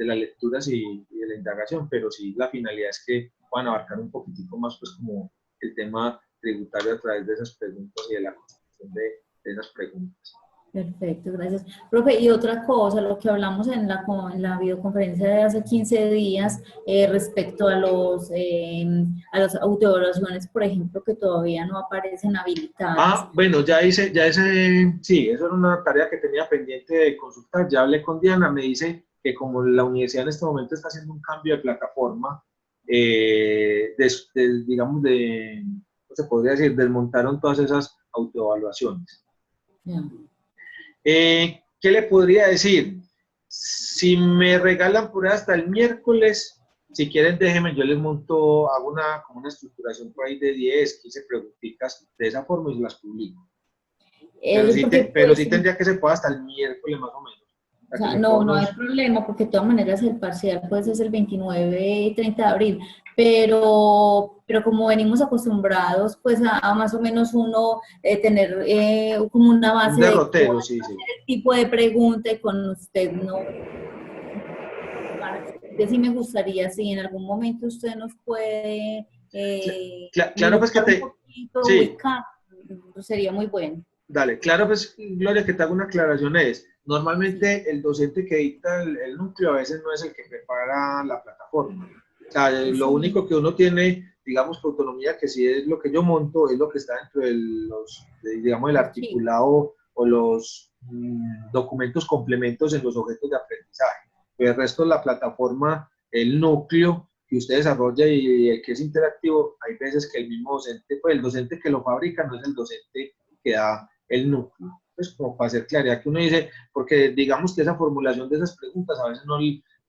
las lecturas y de la indagación, pero sí la finalidad es que puedan abarcar un poquitico más pues como el tema tributario a través de esas preguntas y de la construcción de esas preguntas. perfecto, gracias. Profe, y otra cosa, lo que hablamos en la videoconferencia de hace 15 días respecto a a las autoevaluaciones, por ejemplo, que todavía no aparecen habilitadas. Bueno, sí, eso era una tarea que tenía pendiente de consultar. Ya hablé con Diana, me dice que como la universidad en este momento está haciendo un cambio de plataforma, digamos, ¿cómo se podría decir? Desmontaron todas esas autoevaluaciones. Ya. ¿Qué le podría decir? Si me regalan por ahí hasta el miércoles, si quieren déjenme, yo les monto, hago como una estructuración por ahí de 10, 15 preguntitas de esa forma y las publico. Pero sí tendría que ser pues, hasta el miércoles más o menos. O sea, no hay problema porque de todas maneras el parcial pues es el 29 y 30 de abril, pero como venimos acostumbrados pues a más o menos uno tener como una base un derrotero, sí. tipo de pregunta y con usted no. Sí me gustaría, si en algún momento usted nos puede claro pues que ubicar, sería muy bueno. Dale, claro pues Gloria, que te hago una aclaración normalmente el docente que dicta el núcleo a veces no es el que prepara la plataforma. O sea, lo único que uno tiene, digamos, por autonomía, que sí es lo que yo monto, es lo que está dentro digamos, el articulado o los documentos complementos en los objetos de aprendizaje. Pero el resto de la plataforma, el núcleo que usted desarrolla y el que es interactivo, hay veces que el mismo docente, pues el docente que lo fabrica no es el docente que da el núcleo. Pues como para hacer claridad que uno dice, porque digamos que esa formulación de esas preguntas a veces no,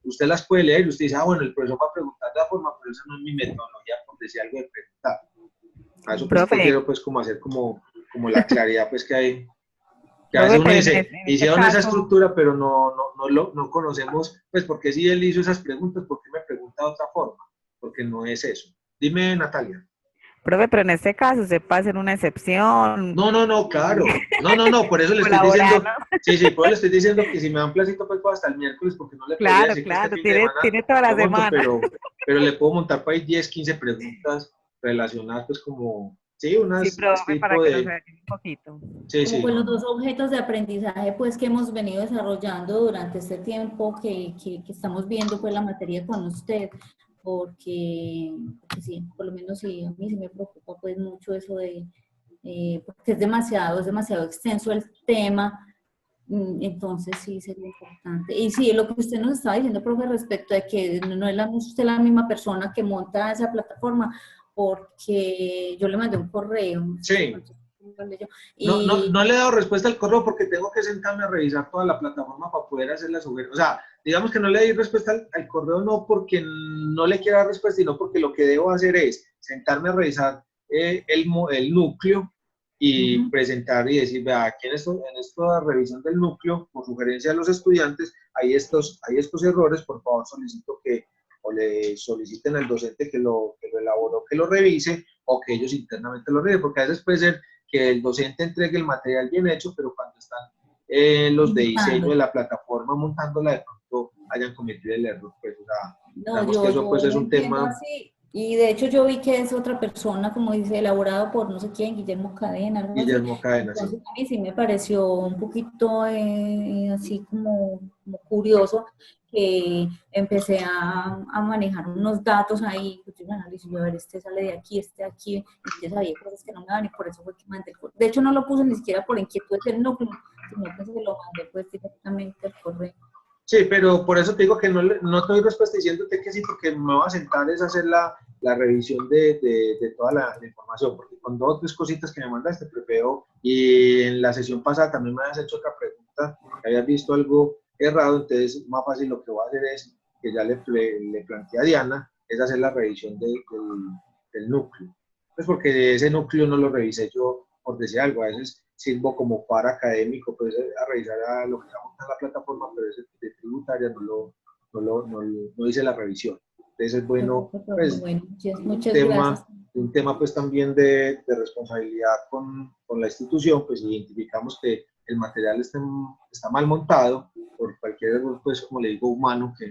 usted las puede leer y usted dice, bueno, el profesor va a preguntar de la forma, pero esa no es mi metodología, por decir algo de preguntar. A eso pues quiero pues como hacer como la claridad pues que hay, que a veces uno dice, hicieron esa estructura, pero no conocemos, pues porque si él hizo esas preguntas, ¿por qué me pregunta de otra forma? Porque no es eso. Dime, Natalia. Profe, pero en este caso usted puede hacer una excepción. No, claro. No, por eso le estoy diciendo, sí, por eso le estoy diciendo que si me dan placito pues hasta el miércoles, porque no le podría decir que este fin de semana tiene toda la semana. Pero le puedo montar para ahí 10, 15 preguntas relacionadas pues como, sí, unas profe, tipo de, poquito. Sí, Como sí. con los dos objetos de aprendizaje pues que hemos venido desarrollando durante este tiempo que estamos viendo pues la materia con usted, porque sí, por lo menos sí, a mí sí me preocupa pues mucho eso de, porque es demasiado extenso el tema. Entonces sí sería importante. Y sí, lo que usted nos estaba diciendo, profe, respecto de que no es usted la misma persona que monta esa plataforma, porque yo le mandé un correo, no sé si de Sí. pronto lo leyó, No, no, y no le he dado respuesta al correo porque tengo que sentarme a revisar toda la plataforma para poder hacer la sugerencia. O sea, digamos que no le di respuesta al correo no porque no le quiera dar respuesta, sino porque lo que debo hacer es sentarme a revisar el núcleo y presentar y decir, vea, aquí en esta revisión del núcleo, por sugerencia de los estudiantes, hay estos errores, por favor solicito que o le soliciten al docente que lo elaboró, que lo revise, o que ellos internamente lo revisen, porque a veces puede ser que el docente entregue el material bien hecho, pero cuando están los de diseño de la plataforma montándola, de pronto hayan cometido el error. Pues, o sea, no, digamos que eso pues yo es lo un entiendo tema. así. Y de hecho yo vi que es otra persona, como dice, elaborado por no sé quién, Guillermo Cadena, algo así. Guillermo Cadena, sí. Entonces a mí sí me pareció un poquito así como curioso que empecé a manejar unos datos ahí, pues yo analizo, yo a ver, este sale de aquí, este de aquí, entonces había cosas que no me daban y por eso fue que mandé el correo. De hecho no lo puse ni siquiera por inquietud del núcleo, sino que se lo mandé pues directamente al correo. Sí, pero por eso te digo que no te doy respuesta diciéndote que sí, porque me voy a sentar es a hacer la revisión de toda la información, porque con 2 o 3 cositas que me mandaste, prepeo, y en la sesión pasada también me habías hecho otra pregunta, que habías visto algo errado, entonces más fácil lo que voy a hacer es, que ya le planteé a Diana, es hacer la revisión del núcleo. Pues porque ese núcleo no lo revisé yo por decir algo, a veces sirvo como par académico, pues a revisar a lo que está montando la plataforma, pero ese de tributaria no hice la revisión. Entonces es bueno, pues, Bueno, muchas gracias. un tema pues también de responsabilidad con la institución, pues identificamos que el material está mal montado por cualquier error, pues como le digo, humano, que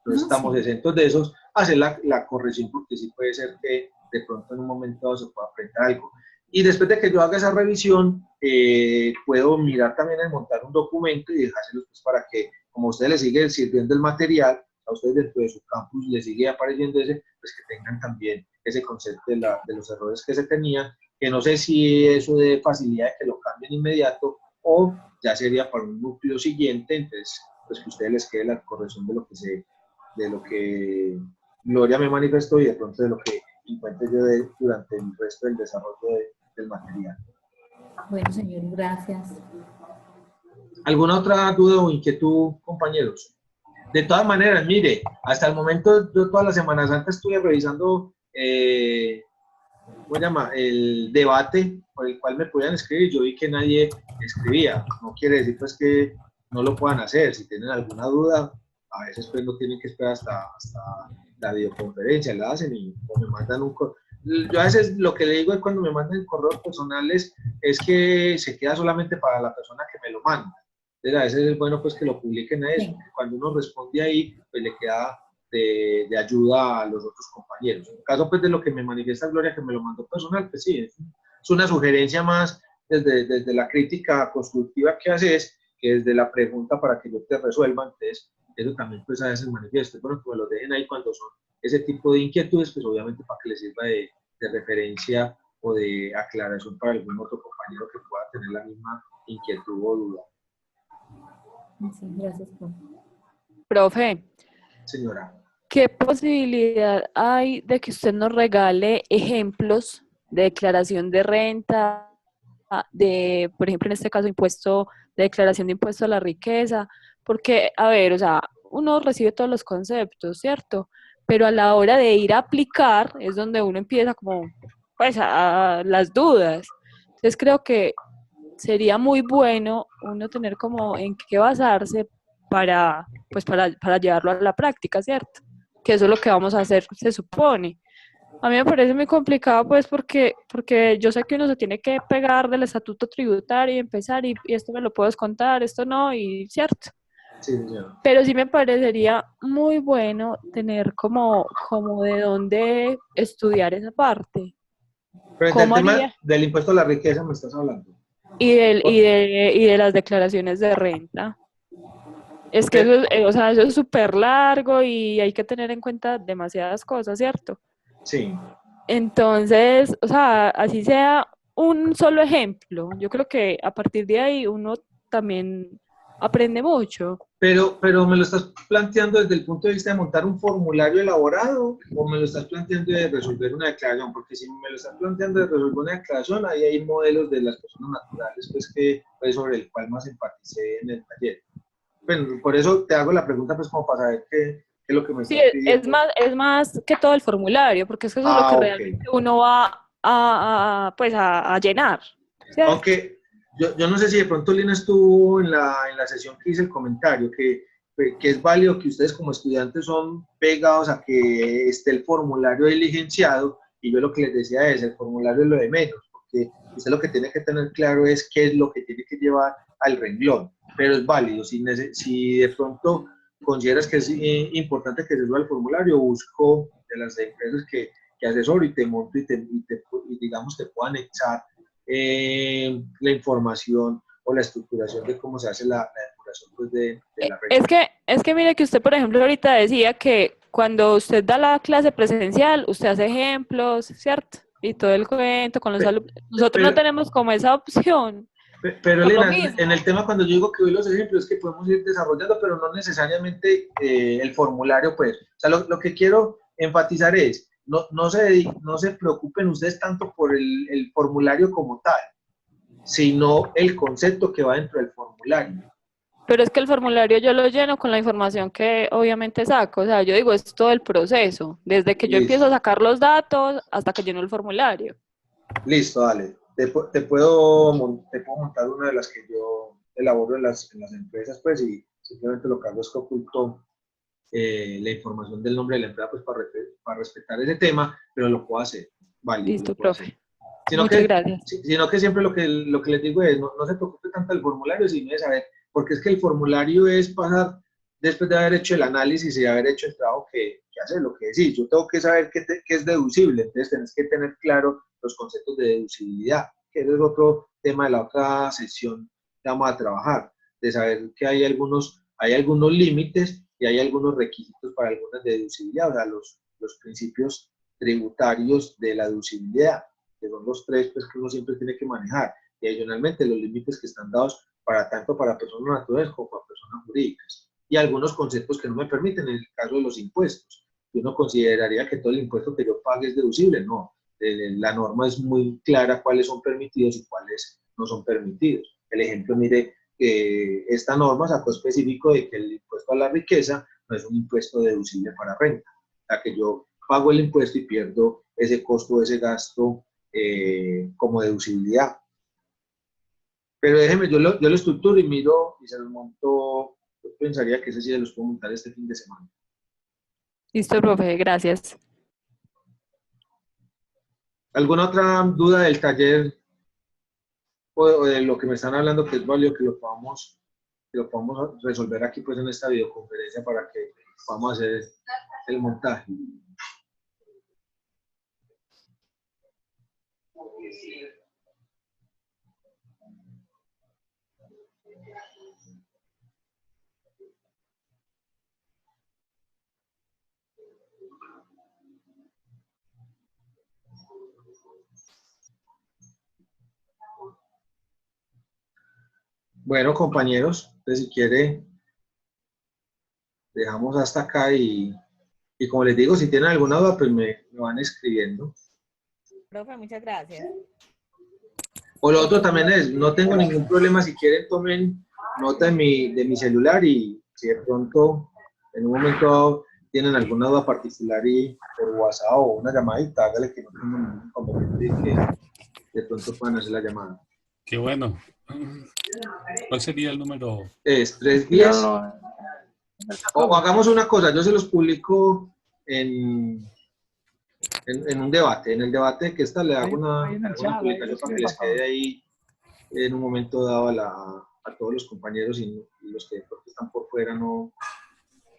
no estamos exentos de esos, hacer la corrección, porque sí puede ser que de pronto en un momento dado se pueda aprender algo. Y después de que yo haga esa revisión, puedo mirar también en montar un documento y dejárselo pues para que, como a ustedes les sigue sirviendo el material, a ustedes dentro de su campus les sigue apareciendo ese, pues que tengan también ese concepto de los errores que se tenían, que no sé si eso de facilidad de que lo cambien inmediato o ya sería para un núcleo siguiente, entonces pues que a ustedes les quede la corrección de lo que Gloria me manifestó y de pronto de lo que encuentre yo durante el resto del desarrollo del material. Bueno, señor, gracias. ¿Alguna otra duda o inquietud, compañeros? De todas maneras, mire, hasta el momento yo toda la Semana Santa estuve revisando ¿cómo se llama? El debate por el cual me podían escribir. Yo vi que nadie escribía. No quiere decir pues que no lo puedan hacer. Si tienen alguna duda, a veces pues no tienen que esperar hasta la videoconferencia, la hacen y me mandan un correo. Yo a veces lo que le digo es cuando me mandan correos personales es que se queda solamente para la persona que me lo manda. Entonces a veces es bueno pues que lo publiquen a eso. Sí. Cuando uno responde ahí, pues le queda de ayuda a los otros compañeros. En el caso pues de lo que me manifiesta Gloria, que me lo mandó personal, pues sí, es una sugerencia más desde la crítica constructiva que haces, que desde la pregunta para que yo te resuelva. Entonces eso también pues a veces manifiesta. Bueno, que me lo dejen ahí cuando son ese tipo de inquietudes, pues obviamente para que les sirva de referencia o de aclaración para algún otro compañero que pueda tener la misma inquietud o duda. Sí, gracias, profe. Profe, Señora. ¿qué posibilidad hay de que usted nos regale ejemplos de declaración de renta, por ejemplo, en este caso, de declaración de impuesto a la riqueza? Porque, a ver, o sea, uno recibe todos los conceptos, ¿cierto? Pero a la hora de ir a aplicar es donde uno empieza como, pues, a las dudas. Entonces creo que sería muy bueno uno tener como en qué basarse para llevarlo a la práctica, ¿cierto? Que eso es lo que vamos a hacer, se supone. A mí me parece muy complicado, pues, porque yo sé que uno se tiene que pegar del estatuto tributario y empezar, y esto me lo puedo descontar, esto no, y cierto. Sí, señora. Pero sí me parecería muy bueno tener como de dónde estudiar esa parte. Pero en el ¿Cómo tema haría? del impuesto a la riqueza me estás hablando. Y de las declaraciones de renta. Es que eso, o sea, eso es súper largo y hay que tener en cuenta demasiadas cosas, ¿cierto? Sí. Entonces, o sea, así sea un solo ejemplo, yo creo que a partir de ahí uno también aprende mucho. Pero ¿me lo estás planteando desde el punto de vista de montar un formulario elaborado o me lo estás planteando de resolver una declaración? Porque si me lo estás planteando de resolver una declaración, ahí hay modelos de las personas naturales, pues, pues sobre el cual más empaticé en el taller. Bueno, por eso te hago la pregunta, pues, como para saber qué es lo que me Sí, estás pidiendo. es más que todo el formulario, porque es que eso es lo que Ok. realmente uno va pues a llenar, ¿cierto? Aunque yo no sé si de pronto Lina estuvo en la sesión que hice el comentario, que es válido que ustedes como estudiantes son pegados a que esté el formulario diligenciado, y yo lo que les decía es, el formulario es lo de menos, porque usted lo que tiene que tener claro es qué es lo que tiene que llevar al renglón, pero es válido. Si de pronto consideras que es importante que se suba el formulario, busco de las empresas que asesoro y te monto y digamos te puedo anexar la información o la estructuración de cómo se hace la depuración pues, de la renta. Es que mire que usted, por ejemplo, ahorita decía que cuando usted da la clase presencial, usted hace ejemplos, ¿cierto? Y todo el cuento con los alumnos. Nosotros no Pero, tenemos como esa opción, pero por lo Elena, mismo. en el tema cuando yo digo que doy los ejemplos es que podemos ir desarrollando, pero no necesariamente el formulario, pues. O sea, lo que quiero enfatizar es, no se preocupen ustedes tanto por el formulario como tal, sino el concepto que va dentro del formulario. Pero es que el formulario yo lo lleno con la información que obviamente saco. O sea, yo digo, es todo el proceso, desde que yo empiezo a Listo. sacar los datos hasta que lleno el formulario. Listo, dale. Te puedo montar una de las que yo elaboro en las empresas, pues, y simplemente lo que hago es que oculto la información del nombre de la empresa, pues, para respetar ese tema, pero lo puedo hacer. Válido, lo Listo, puedo hacer. profe. Muchas gracias. Sino que siempre lo que les digo es, no se preocupe tanto del formulario, sino de saber, porque es que el formulario es pasar, después de haber hecho el análisis y de hacer el trabajo que hace, lo que decís. Yo tengo que saber qué es deducible, entonces tenés que tener claro los conceptos de deducibilidad, que ese es otro tema de la otra sesión que vamos a trabajar, de saber que hay algunos límites y hay algunos requisitos para algunas de deducibilidad, o sea, los principios tributarios de la deducibilidad, que son los tres pues, que uno siempre tiene que manejar, y adicionalmente los límites que están dados tanto para personas naturales como para personas jurídicas, y algunos conceptos que no me permiten en el caso de los impuestos. Yo no consideraría que todo el impuesto que yo pague es deducible, no. La norma es muy clara cuáles son permitidos y cuáles no son permitidos. El ejemplo, mire, esta norma sacó específico de que el impuesto a la riqueza no es un impuesto deducible para renta, o sea que yo pago el impuesto y pierdo ese costo, ese gasto como deducibilidad. Pero déjeme, yo lo estructuro y miro y se los monto. Yo pensaría que ese sí se los puedo montar este fin de semana. Listo, profe, gracias. ¿Alguna otra duda del taller o de lo que me están hablando que es válido que lo podamos resolver aquí pues en esta videoconferencia para que podamos hacer el montaje? Bueno, compañeros, entonces si quiere, dejamos hasta acá y como les digo, si tienen alguna duda, pues me van escribiendo. Profe, muchas gracias. O lo otro también es, no tengo ningún problema, si quieren tomen nota de mi celular y si de pronto en un momento dado tienen alguna duda particular y por WhatsApp o una llamadita, hágale que no tengo ningún inconveniente y que de pronto puedan hacer la llamada. Qué bueno. ¿Cuál sería el número? Es 310 Escríbalo en el chat, o profe. hagamos una cosa, yo se los publico en un debate, en el debate que está le hago Ahí en el una chat, ahí lo publicación para que escribe, les papá. quede ahí en un momento dado a todos los compañeros y los que están por fuera no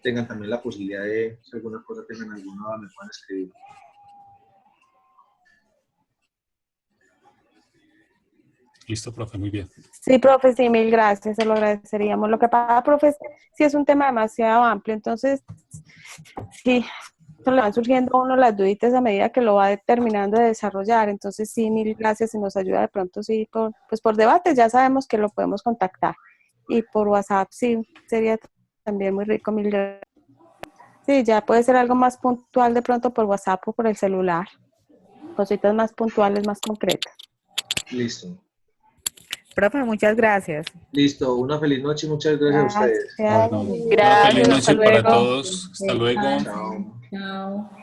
tengan también la posibilidad de, si alguna cosa tengan alguna duda, me puedan escribir. Listo, profe, muy bien. Sí, profe, sí, mil gracias, se lo agradeceríamos. Lo que pasa, profe, es que sí es un tema demasiado amplio, entonces, sí, le van surgiendo a uno las duditas a medida que lo va terminando de desarrollar, entonces sí, mil gracias, si nos ayuda de pronto, sí, pues por debate ya sabemos que lo podemos contactar, y por WhatsApp, sí, sería también muy rico, mil gracias. Sí, ya puede ser algo más puntual de pronto por WhatsApp o por el celular, cositas más puntuales, más concretas. Listo. Profe, muchas gracias. Listo. Una feliz noche y muchas gracias a ustedes. Gracias. Bueno, una feliz Gracias, hasta noche para luego. todos. Hasta luego. Chao. Chao.